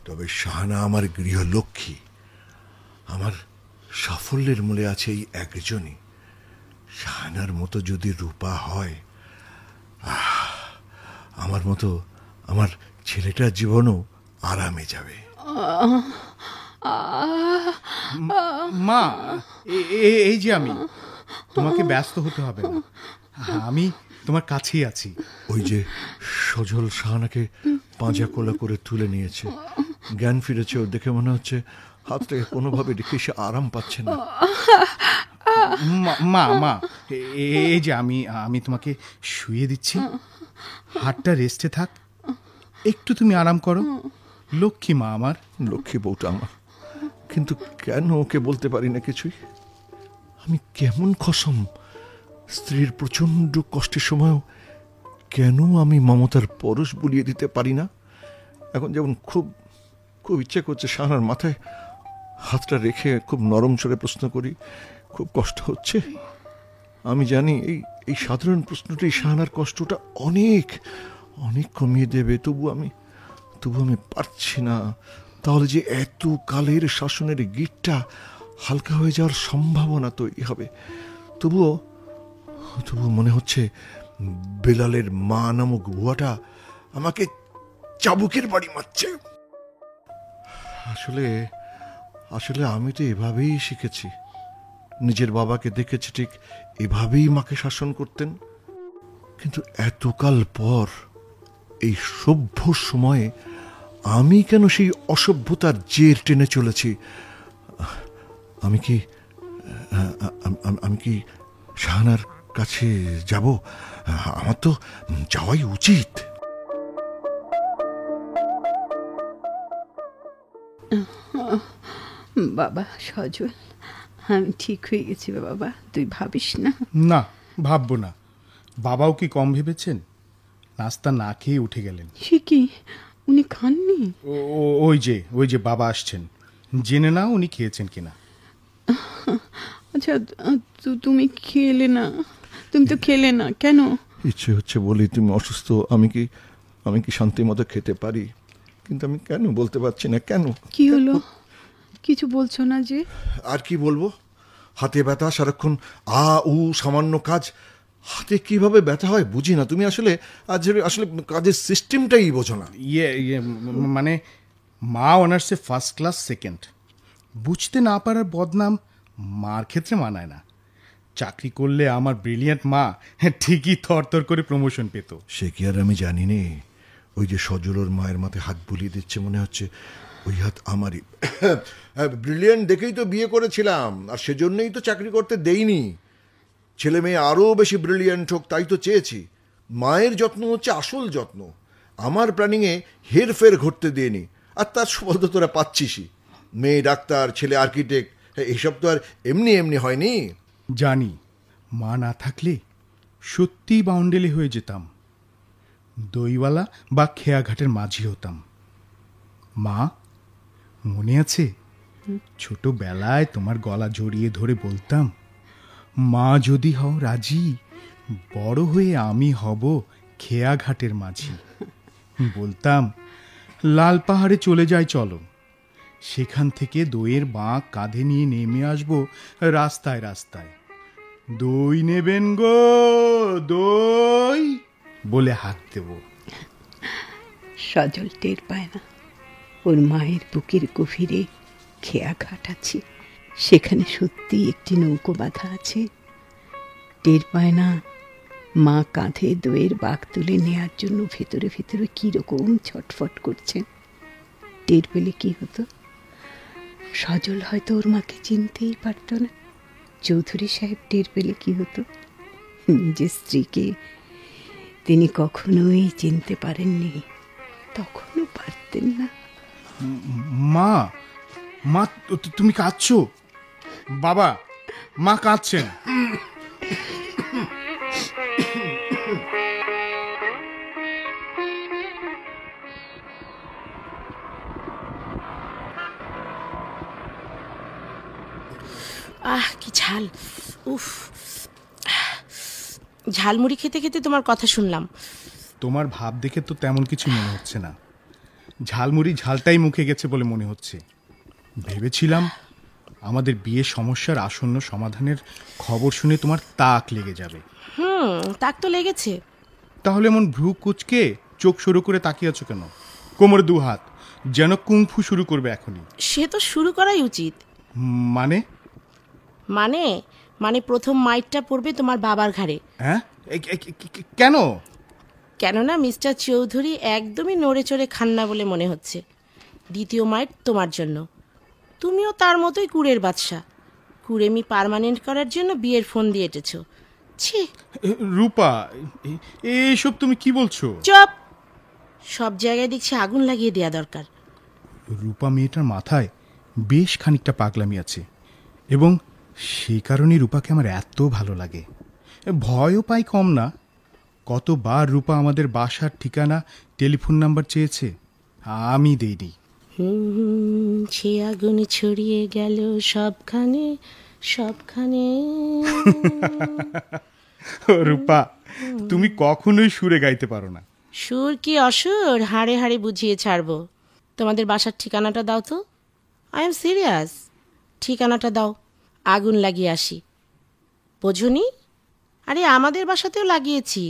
তবে শাহানা আমার গৃহলক্ষ্মী। আমার সাফল্যের মূলে আছে এই একজনই। শাহানার মতো যদি রূপা হয়, আমার মতো আমার ছেলেটার জীবনও আরামে যাবে। মা, এই যে আমি, তোমাকে ব্যস্ত হতে হবে না, আমি তোমার কাছেই আছি। ওই যে সজল শাহানাকে পাঁজা কোলা করে তুলে নিয়েছে, জ্ঞান ফিরেছে ওর দেখে মনে হচ্ছে। হাতটাকে কোনোভাবে রেখে সে আরাম পাচ্ছে না। মা মা, এই যে আমি তোমাকে শুয়ে দিচ্ছি, হাতটা রেস্টে থাক, একটু তুমি আরাম করো। লক্ষ্মী মা আমার। লক্ষ্মী বউটা আমার, কিন্তু কেন ওকে বলতে পারি না কিছুই? আমি কেমন খসম। স্ত্রীর প্রচন্ড কষ্টের সময়ও কেন আমি মমতার পরশ বুলিয়ে দিতে পারি না? এখন যেমন খুব খুব ইচ্ছে করছে শাহানার মাথায় হাতটা রেখে খুব নরম স্বরে প্রশ্ন করি। খুব কষ্ট হচ্ছে, আমি জানি। এই সাধারণ প্রশ্নটি শাহানার কষ্টটা অনেক অনেক কমিয়ে দেবে। তবু আমি পারছি না। তাহলে যে এত কালের শাসনের গিটটা হালকা হয়ে যাওয়ার সম্ভাবনা তৈরি হবে। তবুও মনে হচ্ছে বেলালের মা নামক ভুয়াটা আমাকে চাবুকের বাড়ি মারছে। আসলে আমি তো এভাবেই শিখেছি। নিজের বাবাকে দেখেছি ঠিক এভাবেই মাকে শাসন করতেন। কিন্তু এতকাল পর এই সভ্য সময়ে আমি কেন সেই অসভ্যতার জের টেনে চলেছি? আমি কি শাহানার কাছে যাব? আমার তো যাওয়াই উচিত। বাবা সজল, আমি ঠিক হয়ে গেছি বাবা, তুই ভাবিস না? না, ভাববো না। বাবাও কি কম ভেবেছেন? নাস্তা না খেয়ে উঠে গেলেন। সে কি, উনি খাননি? ওই যে বাবা আসছেন, জেনে নাও উনি খেয়েছেন কিনা। আচ্ছা, তুমি খেলে না? তুমি তো খেলে না কেন? ইচ্ছে হচ্ছে বলি তুমি অসুস্থ, আমি কি শান্তি মতো খেতে পারি? কিন্তু আমি কেন বলতে পারছি না। কেন? কি হলো? কিছু বলছো না যে? আর কি বলবো? হাতে ব্যথা, সারাক্ষণ সামান্য কাজ। হাতে কিভাবে ব্যথা হয় বুঝি না। তুমি আসলে কাজের সিস্টেমটাই বোঝো না। মানে মা অনার্সে ফার্স্ট ক্লাস সেকেন্ড, বুঝতে না পারার বদনাম মার ক্ষেত্রে মানায় না। চাকরি করলে আমার ব্রিলিয়ান্ট মা ঠিকই থরথর করে প্রমোশন পেত। সে কি আর আমি জানি নে? ওই যে সজলর মায়ের মাথায় হাত বুলিয়ে দিচ্ছে, মনে হচ্ছে ওই হাত আমারই। ব্রিলিয়ান্ট দেখেই তো বিয়ে করেছিলাম, আর সেজন্যই তো চাকরি করতে দেইনি। ছেলে মেয়ে আরও বেশি ব্রিলিয়ান্ট হোক তাই তো চেয়েছি। মায়ের যত্ন হচ্ছে আসল যত্ন। আমার প্ল্যানিংয়ে হেরফের ঘটতে দিইনি, আর তার সুফল তো তোরা পাচ্ছিসই। মেয়ে ডাক্তার, ছেলে আর্কিটেক্ট, এইসব তো আর এমনি এমনি হয়নি। জানি, মা না থাকলে সত্যিই বাউন্ডেলে হয়ে যেতাম। দইওয়ালা বা খেয়াঘাটের মাঝি হতাম। মা, মনে আছে ছোটবেলায় তোমার গলা জড়িয়ে ধরে বলতাম, মা যদি হও রাজি, বড় হয়ে আমি হব খেয়াঘাটের মাঝি। বলতাম, লাল পাহাড়ে চলে যাই চলো, সেখান থেকে দইয়ের বাঁক কাঁধে নিয়ে নেমে আসবো রাস্তায় রাস্তায়। দই নেবেন গো, দই বলে হাঁক দেব। সজল টের পায় না ওর মায়ের বুকের গভীরে খেয়াঘাট আছে, সেখানে সত্যি একটি নৌকো বাঁধা আছে। টের পায় না মা কাঁধে দইয়ের বাঁক তুলে নেয়ার জন্য ভেতরে ভেতরে কিরকম ছটফট করছেন। টের পেলে কি হতো? সজল হয়তো ওর মাকে চিনতেই পারত না। চৌধুরী সাহেব টের পেলে কি হতো? নিজের স্ত্রীকে তিনি কখনোই চিনতে পারেননি, তখনও পারতেন না। মা, মা তুমি কাঁদছো? বাবা, মা কাঁদছেন। কি ঝাল! উফ, ঝালমুড়ি খেতে খেতে তোমার কথা শুনলাম। তোমার ভাব দেখে তো তেমন কিছু মনে হচ্ছে না। ঝালমুড়ি ঝালটাই মুখে গেছে বলে মনে হচ্ছে। ভেবেছিলাম আমাদের বিয়ের সমস্যার আসন্ন সমাধানের খবর শুনে তোমার তাক লেগে যাবে। তাক তো লেগেছে। তাহলে এমন ভ্রু কুচকে চোখ শুরু করে তাকিয়ে আছো কেন? কোমরে দু হাত, যেন কুংফু শুরু করবে এখনই। সে তো শুরু করাই উচিত। মানে মানে মানে প্রথম মাইটটা পড়বে তোমার বাবার ঘাড়ে। হ্যাঁ? কেন? কেননা মিস্টার চৌধুরী একদমই নড়ে চড়ে খান না বলে মনে হচ্ছে। দ্বিতীয় মাইট তোমার জন্য। তুমিও তার মতোই কুড়ের বাদশা। কুড়েমি পার্মানেন্ট করার জন্য বিয়ের ফোন দিয়ে এটেছ। ছি রূপা, এইসব তুমি কি বলছো? চুপ! সব জায়গায় দেখছি আগুন লাগিয়ে দেয়া দরকার। রূপা মেয়েটার মাথায় বেশ খানিকটা পাগলামি আছে, এবং সেই কারণে রূপাকে আমার এত ভালো লাগে। ভয়ও পাই কম না। কতবার রূপা আমাদের বাসার ঠিকানা, টেলিফোন নাম্বার চেয়েছে, আমি দেইনি। সে আগুন ছড়িয়ে গেল সবখানে সবখানে। রূপা, তুমি কখনোই সুরে গাইতে পারো না। সুর কি অসুর হাড়ে হাড়ে বুঝিয়ে ছাড়বো। তোমাদের বাসার ঠিকানাটা দাও তো। I am serious. ঠিকানাটা দাও, আগুন লাগিয়ে আসি। বোঝনি? আরে আমাদের বাসাতেও লাগিয়েছি।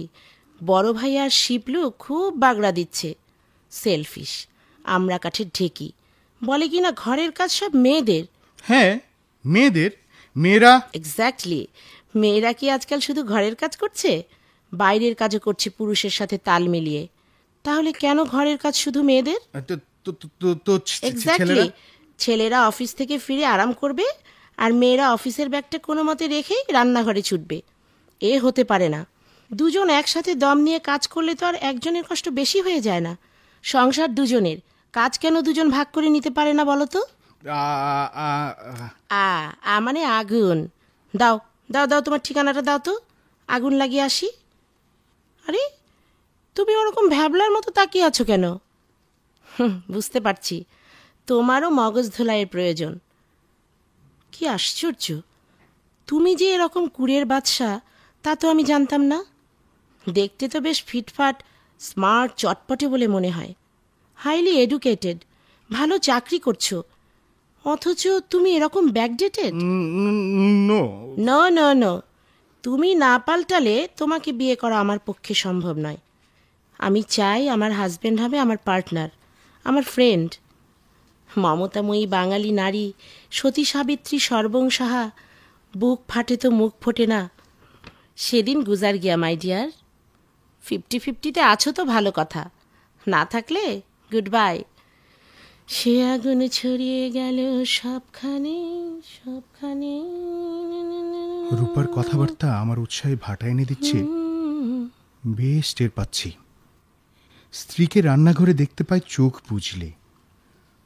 বড় ভাই আর শিবলু খুব বাগড়া দিচ্ছে। সেলফিশ, আমরা কাঠের ঢেকি। বলে কি না ঘরের কাজ সব মেয়েদের। হ্যাঁ, মেয়েদের। মেয়েরা এক্স্যাক্টলি। মেয়েরা কি আজকাল শুধু ঘরের কাজ করছে? বাইরের কাজও করছে পুরুষের সাথে তাল মিলিয়ে। তাহলে কেন ঘরের কাজ শুধু মেয়েদের? এক্স্যাক্টলি। ছেলেরা অফিস থেকে ফিরে আরাম করবে, আর মেয়েরা অফিসের ব্যাগটা কোনো মতে রেখেই রান্নাঘরে ছুটবে। এ হতে পারে না। দুজন একসাথে দম নিয়ে কাজ করলে তো আর একজনের কষ্ট বেশি হয়ে যায় না? সংসার দুজনের, কাজ কেন দুজন ভাগ করে নিতে পারে না বলো তো? মানে আগুন। দাও দাও দাও, তোমার ঠিকানাটা দাও তো, আগুন লাগিয়ে আসি। আরে তুমি ওরকম ভ্যাবলার মতো তাকিয়ে আছো কেন? বুঝতে পারছি, তোমারও মগজ ধোলাইয়ের প্রয়োজন। কি আশ্চর্য, তুমি যে এরকম কুড়ের বাদশা তা তো আমি জানতাম না। দেখতে তো বেশ ফিটফাট, স্মার্ট, চটপটে বলে মনে হয়। হাইলি এডুকেটেড, ভালো চাকরি করছো, অথচ তুমি এরকম backdated. No no no no, তুমি না পাল্টালে তোমাকে বিয়ে করা আমার পক্ষে সম্ভব নয়। আমি চাই আমার হাজব্যান্ড হবে আমার পার্টনার, আমার ফ্রেন্ড। মমতাময়ী বাঙালি নারী, সতী সাবিত্রী সর্বং সাহা, বুক ফাটে তো মুখ ফোটে না। সেদিন গুজার গিয়া মাই ডিয়ার। 50-50-তে আছো তো ভালো কথা, না থাকলে গুড বাই। সে আগুন ছড়িয়ে গেল সবখানে সবখানে। রূপার কথাবার্তা আমার উৎসাহে ভাটা এনে দিচ্ছে। বেশ টের পাচ্ছি। স্ত্রীকে রান্নাঘরে দেখতে পাই চোখ বুঝলে।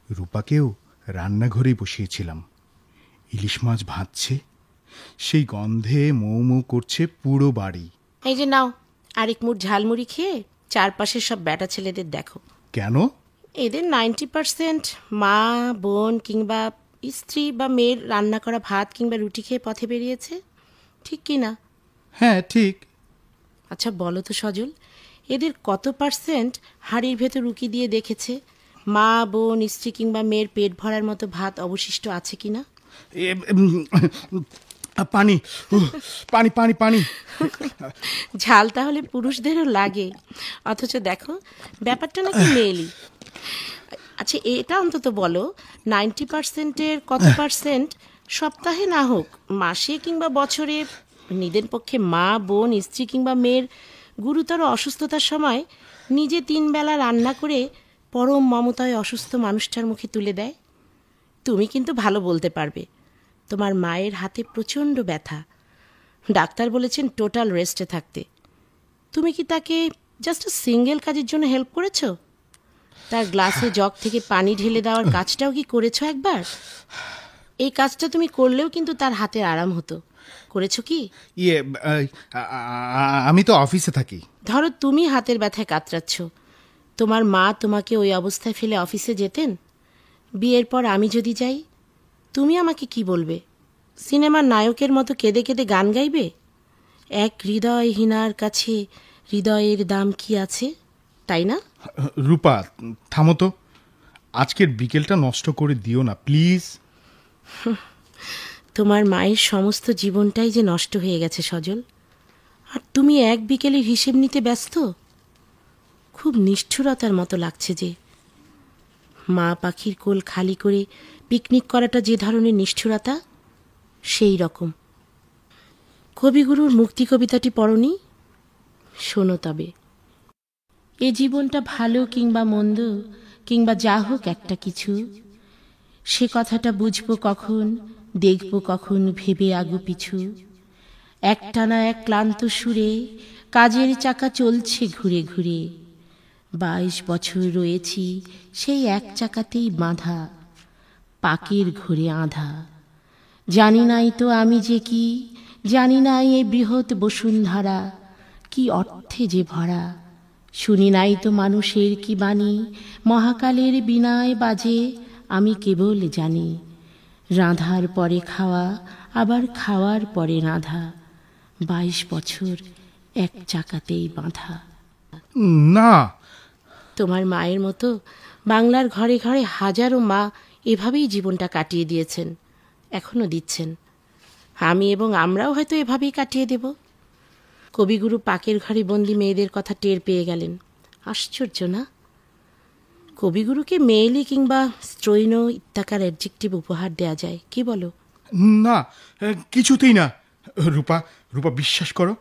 রূপাকেও রান্নাঘরেই বসিয়েছিলাম। ইলিশ মাছ ভাজছে, সেই গন্ধে মৌ মৌ করছে পুরো বাড়ি। এই যে নাও, আরেক মুঠ ঝালমুড়ি খেয়ে চারপাশের সব ব্যাটা ছেলেদের দেখো। কেন? এদের 90% মা, বোন কিংবা স্ত্রী বা মেয়ের রান্না করা ভাত কিংবা রুটি খেয়ে পথে বেরিয়েছে, ঠিক কি না? হ্যাঁ, ঠিক। আচ্ছা বলো তো সজল, এদের কত পার্সেন্ট হাঁড়ির ভেতর উকি দিয়ে দেখেছে মা, বোন, স্ত্রী কিংবা মেয়ের পেট ভরার মতো ভাত অবশিষ্ট আছে কিনা? পানি, পানি, পানি, পানি। ঝাল তাহলে পুরুষদেরও লাগে, অথচ দেখো ব্যাপারটা নাকি মেয়েলি। আচ্ছা এটা অন্তত বলো, 90%-এর কত পার্সেন্ট সপ্তাহে না হোক মাসে কিংবা বছরে নিজের পক্ষে মা, বোন, স্ত্রী কিংবা মেয়ের গুরুতর অসুস্থতার সময় নিজে 3 বেলা রান্না করে পরম মমতায় অসুস্থ মানুষটার মুখে তুলে দেয়? তুমি কিন্তু ভালো বলতে পারবে, তোমার মায়ের হাতে প্রচণ্ড ব্যথা, ডাক্তার বলেছেন টোটাল রেস্টে থাকতে। তুমি কি তাকে জাস্ট সিঙ্গেল কাজের জন্য হেল্প করেছো? তার গ্লাসে জগ থেকে পানি ঢেলে দেওয়ার কাজটাও কি করেছো একবার? এই কাজটা তুমি করলেও কিন্তু তার হাতের আরাম হতো, করেছো কি? আমি তো অফিসে থাকি। ধরো তুমি হাতের ব্যথায় কাতরাচ্ছ, তোমার মা তোমাকে ওই অবস্থায় ফেলে অফিসে যেতেন, বিয়ের পর আমি যদি যাই, তুমি আমাকে কি বলবে? সিনেমার নায়কের মতো কেঁদে কেঁদে গান গাইবে, এক হৃদয়হীনার কাছে হৃদয়ের দাম কি আছে, তাই না? রূপা, থামো তো, আজকের বিকেলটা নষ্ট করে দিও না প্লিজ। তোমার মায়ের সমস্ত জীবনটাই যে নষ্ট হয়ে গেছে সজল, আর তুমি এক বিকেলের হিসেব নিতে ব্যস্ত। খুব নিষ্ঠুরতার মতো লাগছে যে। মা পাখির কোল খালি করে পিকনিক করাটা যে ধরনের নিষ্ঠুরতা, সেই রকম। কবিগুরুর মুক্তি কবিতাটি পড়নি? শোনো তবে। এ জীবনটা ভালো কিংবা মন্দ কিংবা যা হোক একটা কিছু, সে কথাটা বুঝবো কখন, দেখবো কখন ভেবে আগু পিছু। একটানা এক ক্লান্ত সুরে কাজের চাকা চলছে ঘুরে ঘুরে, 22 বছর রয়েছি সেই এক চাকাতেই বাঁধা, পাকের ঘুরে আঁধা। জানি নাই তো আমি যে কি, জানি নাই এই বৃহৎ বসুন্ধরা কি অর্থে যে ভরা। শুনি নাই তো মানুষের কি বাণী, মহাকালের বিনায় বাজে আমি কেবল জানি। রাঁধার পরে খাওয়া, আবার খাওয়ার পরে রাঁধা, 22 বছর এক চাকাতেই বাঁধা। না, তোমার মায়ের মতো বাংলার ঘরে ঘরে হাজারো মা এভাবেই জীবনটা কাটিয়ে দিয়েছেন, এখনো দিচ্ছেন। আমি এবং আমরাও হয়তো এভাবেই কাটিয়ে দেব। কবিগুরু পাকের ঘরে বন্দি মেয়েদের কথা টের পেয়ে গেলেন। আশ্চর্য না? কবিগুরুকে মেয়েলি কিংবা স্ত্রৈণ ইত্যাকার অ্যাডজেক্টিভ উপহার দেয়া যায়, কি বলো? না, কিছুতেই না। রূপা, রূপা বিশ্বাস করো,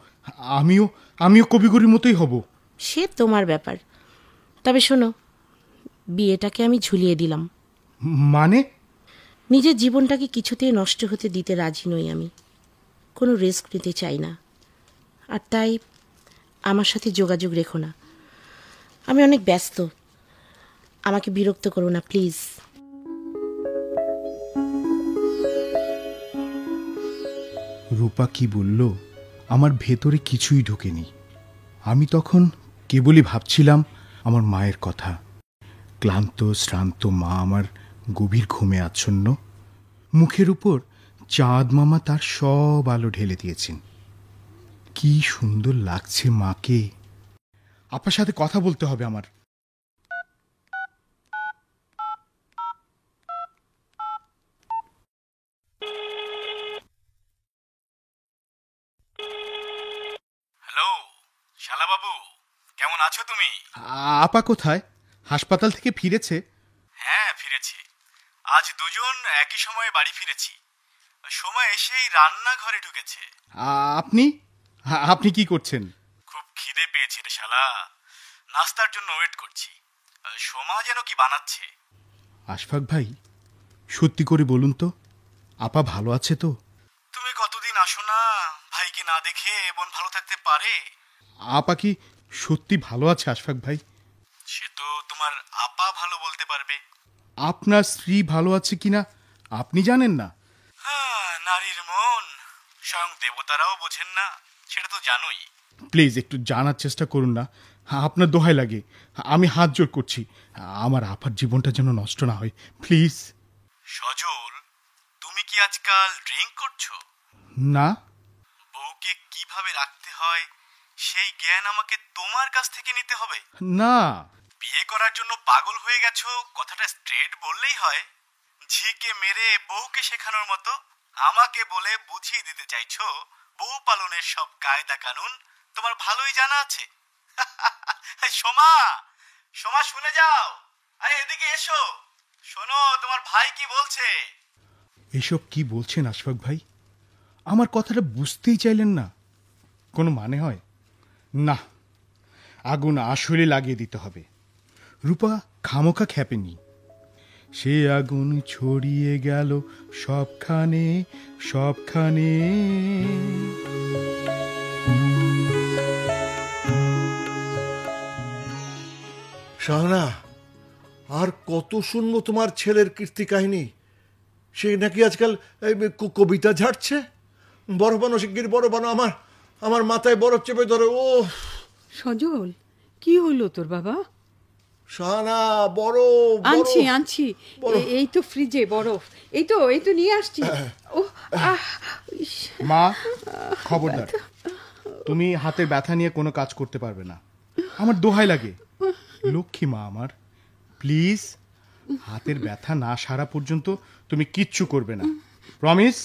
আমিও কবিগুরুর মতোই হব। সে তোমার ব্যাপার। তবে শোনো, বিয়েটাকে আমি ঝুলিয়ে দিলাম। মানে? নিজের জীবনটাকে কিছুতেই নষ্ট হতে দিতে রাজি নই আমি, কোনো রিস্ক নিতে চাই না। আর তাই আমার সাথে যোগাযোগ রেখো না, আমি অনেক ব্যস্ত, আমাকে বিরক্ত করো না প্লিজ। রূপা কি বলল আমার ভেতরে কিছুই ঢোকেনি। আমি তখন কেবলই ভাবছিলাম আমার মায়ের কথা। ক্লান্ত শ্রান্ত মা আমার গভীর ঘুমে আচ্ছন্ন, মুখের উপর চাঁদ মামা তার সব আলো ঢেলে দিয়েছেন। কি সুন্দর লাগছে মাকে। আপার সাথে কথা বলতে হবে আমার। হ্যালো শালাবাবু, কেমন আছো তুমি? আপা কোথায়? হাসপাতাল থেকে ফিরেছে? হ্যাঁ ফিরেছি, আজ দুজন একই সময়ে বাড়ি ফিরেছি। সময় এসেই রান্নাঘরে ঢুকেছে। আপনি আপনি কি করছেন? খুব খিদে পেয়েছে রে শালা, নাস্তার জন্য ওয়েট করছি। সোমা যেন কি বানাচ্ছে। আশফাক ভাই, সত্যি করে বলুন তো, আপা ভালো আছে তো? তুমি কতদিন আসো না, ভাইকে না দেখে বোন ভালো থাকতে পারে? আপা কি সত্যি ভালো আছে আশফাক ভাই? সে তো তোমার আপা ভালো বলতে পারবে। আপনার স্ত্রী ভালো আছে কিনা আপনি জানেন না? হ্যাঁ, নারীর মন স্বয়ং দেবতারাও বোঝেন না, সেটা তো জানোই। প্লিজ একটু জানার চেষ্টা করুন না। আপনার দোহাই লাগে, আমি হাত জোর করছি, আমার আপার জীবনটা যেন নষ্ট না হয়, প্লিজ। সজল, তুমি কি আজকাল ড্রিঙ্ক করছো? না। বউকে কিভাবে রাখতে হয় সেই জ্ঞান আমাকে তোমার কাছ থেকে নিতে হবে? না। বিয়ে করার জন্য পাগল হয়ে গেছো, কথাটা স্ট্রেট বললেই হয়? ঝিকে মেরে বউকে শেখানোর মতো আমাকে বলে বুঝিয়ে দিতে চাইছো বউ পালনের সব কায়দা কানুন তোমার ভালোই জানা আছে? সোমা, সোমা শুনে যাও, আরে এদিকে এসো, শোনো তোমার ভাই কি বলছে। এসব কি বলছেন আশফাক ভাই? আমার কথাটা বুঝতেই চাইলেন না? কোনো মানে হয়? না, আগুন আসলে লাগিয়ে দিতে হবে। রূপা খামোখা খেপেনি। সে আগুন ছড়িয়ে গেল সবখানে সবখানে। শাহানা, আর কত শুনবো তোমার ছেলের কীর্তি কাহিনী? সে নাকি আজকাল কবিতা ঝাড়ছে। বরফ বানো শিগগির, বরফ বানো, আমার মাথায় বরফ চেপে ধরে। ও সজল, কি হলো তোর বাবা? শাহানা, বরফ আনছি আনছি, বরফ। এই তো ফ্রিজে বরফ, এই তো নিয়ে আসছি। ও ইস, মা, খবরদার, তুমি হাতের ব্যথা নিয়ে কোনো কাজ করতে পারবে না, আমার দোহাই লাগে। লক্ষ্মী মা আমার, প্লিজ, হাতের ব্যথা না সারা পর্যন্ত তুমি কিচ্ছু করবে না, প্রমিস?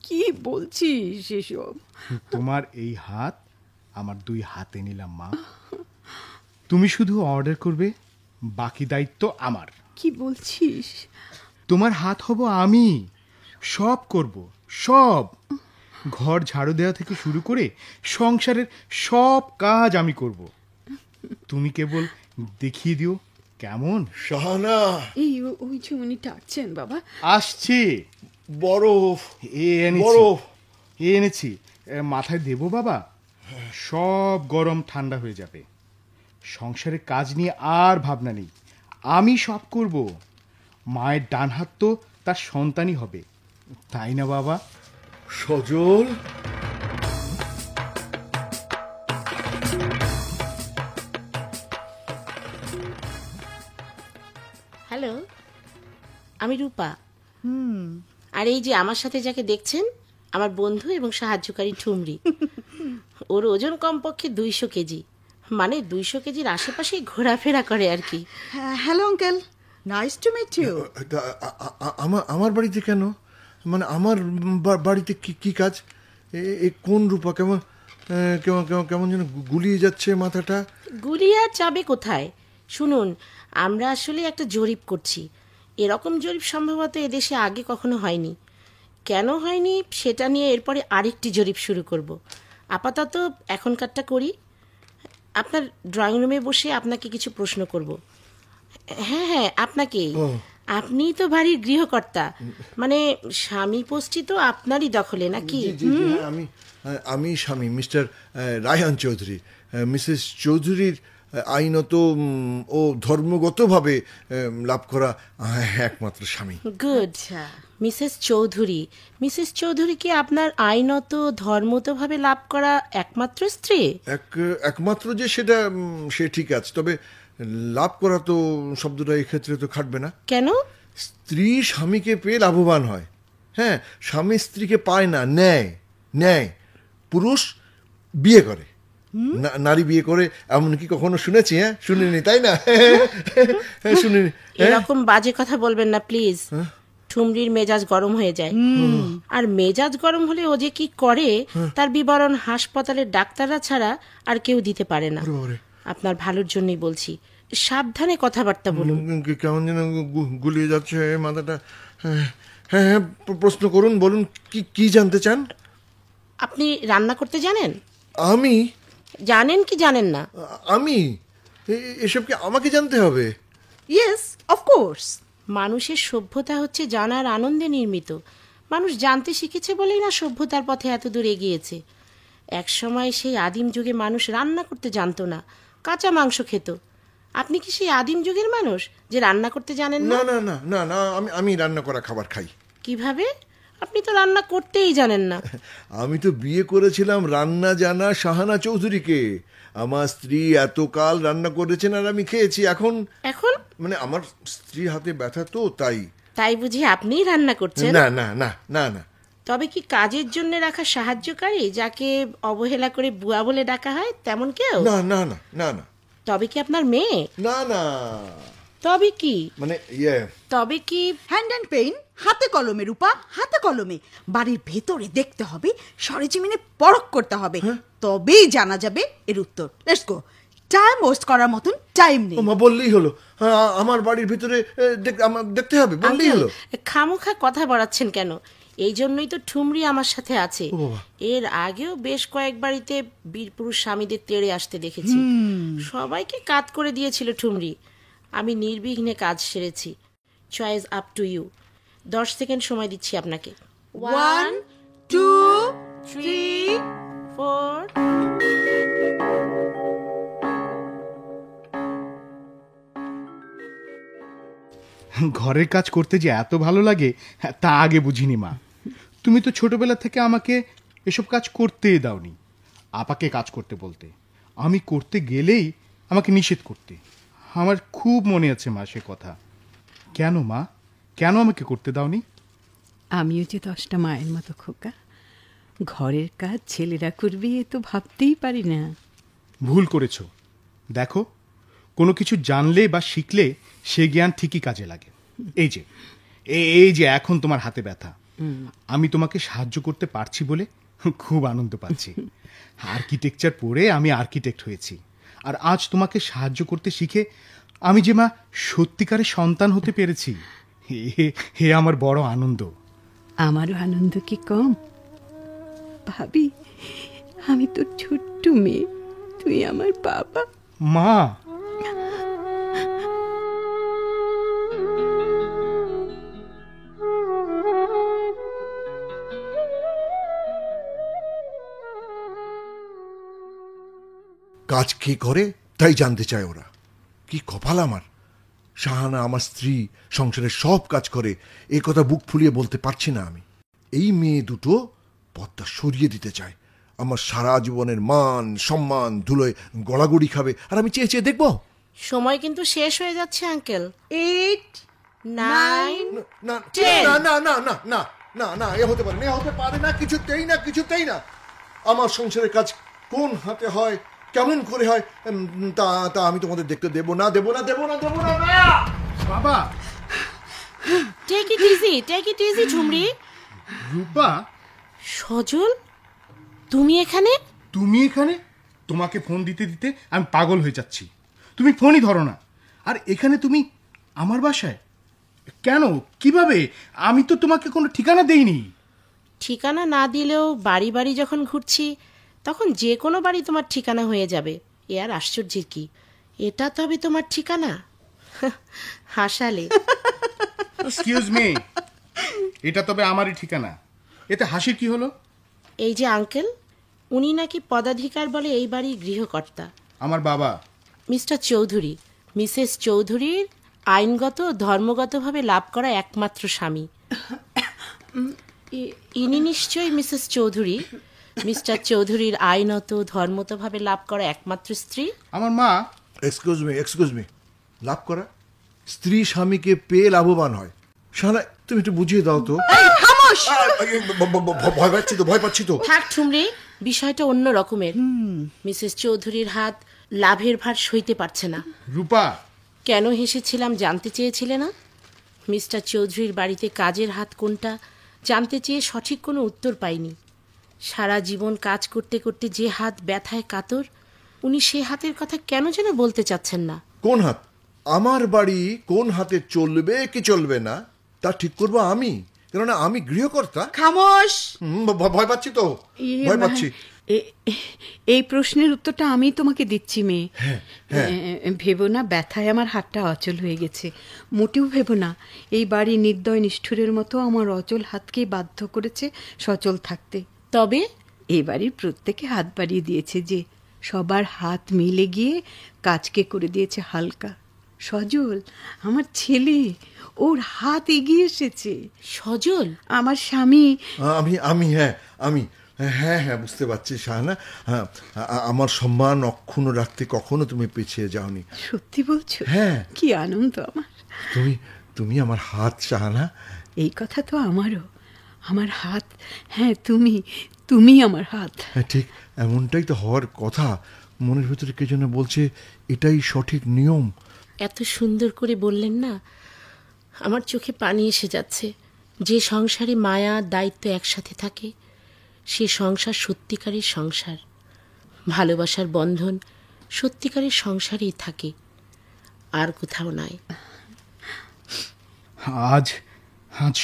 কি বলছিস এসব? তোমার এই হাত আমার 2 হাতে নিলাম মা, তুমি শুধু অর্ডার করবে, বাকি দায়িত্ব আমার। কি বলছিস? তোমার হাত হব আমি, সব করব, সব। ঘর ঝাড়ু দেওয়া থেকে শুরু করে সংসারের সব কাজ আমি করব, তুমি কেবল দেখিয়ে দিও কেমন। শাহানা, এই ওই যে উনি ডাকছেন বাবা। আসছি। বরফ এনেছি, বরফ। এনেছি, মাথায় দেব বাবা, সব গরম ঠান্ডা হয়ে যাবে। সংসারের কাজ নিয়ে আর ভাবনা নেই, আমি সব করব। মায়ের ডান হাত তো তার সন্তানই হবে, তাই না বাবা? সজল, হ্যালো, আমি রূপা। আর এই যে আমার সাথে যাকে দেখছেন, আমার বন্ধু এবং সাহায্যকারী ঠুমরি। ওর ওজন কমপক্ষে 200 কেজি, মানে 200 কেজির আশেপাশেই ঘোরাফেরা করে আর কি। Hello uncle, nice to meet you. আমার বাড়িতে কেন? মানে আমার বাড়িতে কি কাজ? কোন রূপা? কেমন কেমন কেমন যেন গুলিয়ে যাচ্ছে মাথাটা। গুলিয়ে আর যাবে কোথায়? শুনুন, আমরা আসলে একটা জরিপ করছি। এরকম জরিপ সম্ভবত এদেশে আগে কখনো হয়নি। কেন হয়নি সেটা নিয়ে এরপরে আরেকটি জরিপ শুরু করব। আপাতত এখনকারটা করি। আপনার ড্রয়িং রুমে বসে আপনাকে কিছু প্রশ্ন করব। হ্যাঁ, আপনাকেই। আপনিই তো বাড়ির গৃহকর্তা, মানে স্বামী পোস্টটি তো আপনারই দখলে নাকি? জি, আমি স্বামী, মিস্টার রায়হান চৌধুরী। মিসেস চৌধুরীর আইনত ও ধর্মগতভাবে লাভ করা একমাত্র স্বামী। গুড। মিসেস চৌধুরী কি আপনার আইনত ধর্মতভাবে লাভ করা একমাত্র স্ত্রী? একমাত্র যে সেটা সে ঠিক আছে, তবে লাভ করা তো শব্দটা এক্ষেত্রে তো খাটবে না। কেন? স্ত্রী স্বামীকে পেয়ে লাভবান হয়। হ্যাঁ, স্বামী স্ত্রীকে পায় না, নেয়। পুরুষ বিয়ে করে, নারী বিয়ে করে, এমনকি কখনো শুনেছি? শুনিনি, তাই না? শুনিনি। এরকম বাজে কথা বলবেন না প্লিজ। ঠুমরির মেজাজ গরম হয়ে যায়, আর মেজাজ গরম হলে ও যে কি করে তার বিবরণ হাসপাতালের ডাক্তাররা ছাড়া আর কেউ দিতে পারে না। আপনার ভালোর জন্যই বলছি, সাবধানে কথাবার্তা বলুন। কেমন যেন গুলিয়ে যাচ্ছে মাথাটা। হ্যাঁ, প্রশ্ন করুন, বলুন, কি জানতে চান? আপনি রান্না করতে জানেন? আমি? জানেন কি জানেন না? আমি? এসব কি আমাকে জানতে হবে? Yes, of course. মানুষের সভ্যতা হচ্ছে জানার আনন্দে নির্মিত। মানুষ জানতে শিখেছে বলেই না সভ্যতার পথে এত দূর এগিয়েছে। এক সময় সেই আদিম যুগে মানুষ রান্না করতে জানতো না, কাঁচা মাংস খেত। আপনি কি সেই আদিম যুগের মানুষ যে রান্না করতে জানেন না? না, আমি রান্না করা খাবার খাই। কিভাবে? আপনি তো রান্না করতেই জানেন না। আমি তো বিয়ে করেছিলাম রান্না জানা শাহানা চৌধুরীকে। আমার স্ত্রী এতকাল রান্না করেছেন আর আমি খেয়েছি। এখন এখন মানে আমার স্ত্রীর হাতে ব্যথা তো তাই। তাই বুঝি আপনিই রান্না করছেন? না না না না না। তবে কি কাজের জন্য রাখা সাহায্যকারী, যাকে অবহেলা করে বুয়া বলে ডাকা হয়, তেমন কেউ? না না না না না। তবে কি আপনার মেয়ে? না না। তবে কি? মানে তবে কি? হ্যান্ড অ্যান্ড পেইন, হাতে কলমে রূপা, হাতে কলমে। বাড়ির ভেতরে দেখতে হবে, সরেজমিনে পরখ করতে হবে, তবেই জানা যাবে এর উত্তর। Let's go. টাইম ওয়েস্ট করার মতন টাইম নেই। মা বললেই হলো, আমার বাড়ির ভিতরে দেখতে হবে, বললেই হলো। খামোখা কথা বাড়াচ্ছেন কেন? এই জন্যই তো ঠুমরি আমার সাথে আছে। এর আগেও বেশ কয়েক বাড়িতে বীরপুরুষ স্বামীদের তেড়ে আসতে দেখেছি। সবাইকে কাত করে দিয়েছিল ঠুমরি। আমি নির্বিঘ্নে কাজ সেরেছি। Choice up to you. 10 second সময় দিচ্ছি আপনাকে। 1 2 3 4 ঘরের কাজ করতে যে এত ভালো লাগে তা আগে বুঝিনি মা। তুমি তো ছোটবেলা থেকে আমাকে এসব কাজ করতেই দাওনি। আপাকে কাজ করতে বলতে, আমি করতে গেলেই আমাকে নিষেধ করতে। আমার খুব মনে আছে মা সে কথা। কেন মা, কেন আমাকে করতে দাওনি? আমিও যে 10টা মায়ের মতো খোকা। ঘরের কাজ ছেলেরা করবে এ তো ভাবতেই পারি না। ভুল করেছো। দেখো, কোনো কিছু জানলে বা শিখলে সে জ্ঞান ঠিকই কাজে লাগে। এই যে এখন তোমার হাতে ব্যথা, আমি তোমাকে সাহায্য করতে পারছি বলে খুব আনন্দ পাচ্ছি। আর্কিটেকচার পড়ে আমি আর্কিটেক্ট হয়েছি, আর আজ তোমাকে সাহায্য করতে শিখে আমি যে মা সত্যিকারের সন্তান হতে পেরেছি, হে আমার বড় আনন্দ। আমারও আনন্দ কি কম? ভাবি, আমি তো ছোট্ট মেয়ে, তুই আমার বাবা। মা, কাজ কে করে তাই জানতে চায় ওরা। কি কপাল আমার! শাহানা আমার স্ত্রী, সংসারের সব কাজ করে, এ কথা বুক ফুলিয়ে বলতে পারছি না আমি। এই মেয়ে দুটো পথটা সরিয়ে দিতে চায়। আমার সারা জীবনের মান সম্মান ধুলোয় গড়াগড়ি খাবে, আর আমি চেয়ে চেয়ে দেখবো। সময় কিন্তু শেষ হয়ে যাচ্ছে আঙ্কেল। 8 9 না না না না না না না না, এ হতে পারে না, হতে পারে না, কিছুতেই না, কিছুতেই না। আমার সংসারের কাজ কোন হাতে হয়, কেমন করে হয়, তা আমি তোমাদের দেখতে দেবো না, দেবো না, দেবো না, দেবো না। বাবা, টেক ইট ইজি ঝুমরি। রূপা, সজল, তুমি এখানে? তুমি এখানে? তোমাকে ফোন দিতে দিতে আমি পাগল হয়ে যাচ্ছি। তুমি ফোনই ধরো না, আর এখানে তুমি আমার বাসায় কেন, কিভাবে? আমি তো তোমাকে কোনো ঠিকানা দেইনি। ঠিকানা না দিলেও বাড়ি বাড়ি যখন ঘুরছি তখন যে কোনো বাড়ি তোমার ঠিকানা হয়ে যাবে। এ আর আশ্চর্যের কি? এটা তবে তোমার ঠিকানা? হাসালে। এক্সকিউজ মি, এটা তবে আমারই ঠিকানা, এতে হাসির কি হলো? এই যে আঙ্কেল, উনি নাকি পদাধিকার বলে এই বাড়ির গৃহকর্তা। আমার বাবা মিস্টার চৌধুরী, মিসেস চৌধুরীর আইনগত ধর্মগতভাবে লাভ করা একমাত্র স্বামী। ইনি নিশ্চয়ই মিসেস চৌধুরী, মিস্টার চৌধুরীর আইনত ধর্মতভাবে লাভ করা একমাত্র স্ত্রী। আমার মা। এক্সকিউজ মি, লাভ করা স্ত্রী স্বামীকে পেয়ে লাভবান হয়। শাহানা, তুমি একটু বুঝিয়ে দাও তো। ভয় পাচ্ছি তো। থাক ঠুমরি, বিষয়টা অন্য রকমের। মিসেস চৌধুরীর হাত লাভের ভার সইতে পারছে না। রূপা, কেন হেসেছিলাম জানতে চেয়েছিলে না? মিস্টার চৌধুরীর বাড়িতে কাজের হাত কোনটা জানতে চেয়ে সঠিক কোনো উত্তর পাইনি। সারা জীবন কাজ করতে করতে যে হাত ব্যথায় কাতর, উনি সে হাতের কথা কেন যেন বলতে চাচ্ছেন না। কোন হাত? আমার বাড়ি কোন হাতে চলবে কি চলবে না তা ঠিক করবো আমি, কেননা আমি গৃহকর্তা। খামোশ। ভয় পাচ্ছি তো, ভয় পাচ্ছি। এই প্রশ্নের উত্তরটা আমি তোমাকে দিচ্ছি মেয়ে। ভেবো না ব্যথায় আমার হাতটা অচল হয়ে গেছে, মোটেও ভেবো না। এই বাড়ি নির্দয় নিষ্ঠুরের মতো আমার অচল হাতকে বাধ্য করেছে সচল থাকতে। তবে এই বাড়ির প্রত্যেকে হাত বাড়িয়ে দিয়েছে, যে সবার হাত মিলে গিয়ে কাজকে করে দিয়েছে হালকা। সজল আমার ছেলে, ওর হাত এগিয়ে এসেছে। সজল? আমার স্বামী। আমি হ্যাঁ হ্যাঁ বুঝতে পারছি শাহানা। হ্যাঁ, আমার সম্মান অক্ষুণ্ণ রাখতে কখনো তুমি পিছিয়ে যাওনি। সত্যি বলছো? হ্যাঁ। কি আনন্দ আমার। তুমি আমার হাত শাহানা। এই কথা তো আমারও। আমার হাত, হ্যাঁ তুমি আমার হাত। হ্যাঁ ঠিক এমনটাই তো হওয়ার কথা। মনের ভেতরে কে যেন বলছে এটাই সঠিক নিয়ম। এত সুন্দর করে বললেন না, আমার চোখে পানি এসে যাচ্ছে। যে সংসারে মায়া দায়িত্ব একসাথে থাকে, সে সংসার সত্যিকারের সংসার। ভালোবাসার বন্ধন সত্যিকারের সংসারেই থাকে, আর কোথাও নয়। আজ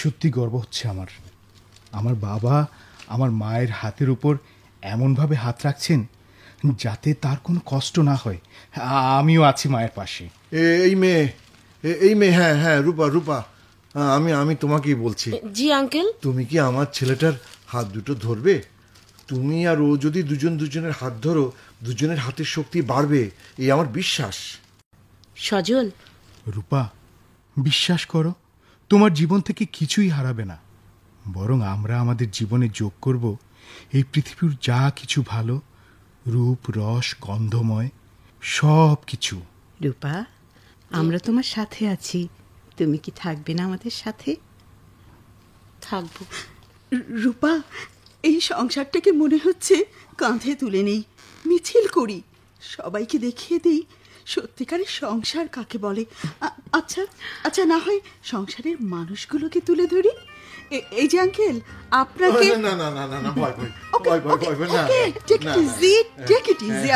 সত্যি গর্ব হচ্ছে আমার। আমার বাবা আমার মায়ের হাতের উপর এমনভাবে হাত রাখছেন যাতে তার কোনো কষ্ট না হয়। আমিও আছি মায়ের পাশে। এই মেয়ে, হ্যাঁ হ্যাঁ রূপা, আমি তোমাকেই বলছি। জি আঙ্কেল। তুমি কি আমার ছেলেটার হাত দুটো ধরবে? তুমি আর ও যদি দুজনের হাত ধরো, দুজনের হাতের শক্তি বাড়বে, এই আমার বিশ্বাস। সজল। রূপা, বিশ্বাস করো, তোমার জীবন থেকে কিছুই হারাবে না। বরং আমরা আমাদের জীবনে যোগ করব এই পৃথিবীর যা কিছু ভালো, রূপ রস গন্ধময় সব কিছু। রূপা, আমরা তোমার সাথে আছি। তুমি কি থাকবে না আমাদের সাথে? থাকবো। রূপা, এই সংসারটাকে মনে হচ্ছে কাঁধে তুলে নেই, মিছিল করি, সবাইকে দেখিয়ে দিই সত্যিকারের সংসার কাকে বলে। আচ্ছা না হয় সংসারের মানুষগুলোকে তুলে ধরি। এই যে আঙ্কেল, আপনাকে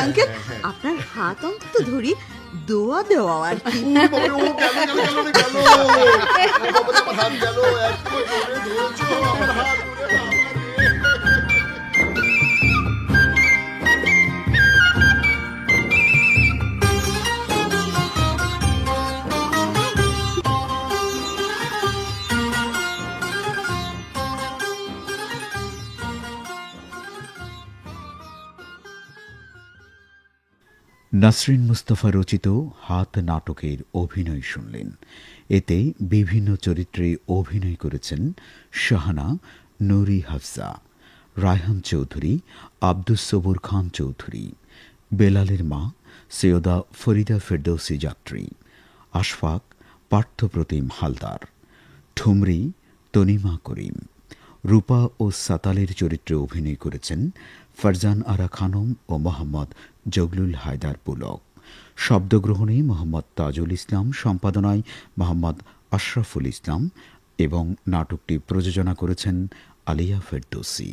আঙ্কেল আপনার হাত অন্তত ধরি, দোয়া দেওয়া আর কি। নাসরিন মুস্তাফা রচিত হাত নাটকের অভিনয় শুনলেন। এতে বিভিন্ন চরিত্রে অভিনয় করেছেন শাহানা, নুরি হাফজা, রায়হান চৌধুরী, আব্দুস সবুর খান চৌধুরী, বেলালের মা সৈয়দা ফরিদা ফেরদৌসী যাত্রী, আশফাক পার্থপ্রতিম হালদার, ঠুমরি তনিমা করিম। রূপা ও সাতালের চরিত্রে অভিনয় করেছেন ফারজান আরা খানম ও মোহাম্মদ জগলুল হায়দার পুলক। শব্দগ্রহণে মোহাম্মদ তাজুল ইসলাম, সম্পাদনায় মোহাম্মদ আশরাফুল ইসলাম এবং নাটকটি প্রযোজনা করেছেন আলিয়া ফেরদৌসী।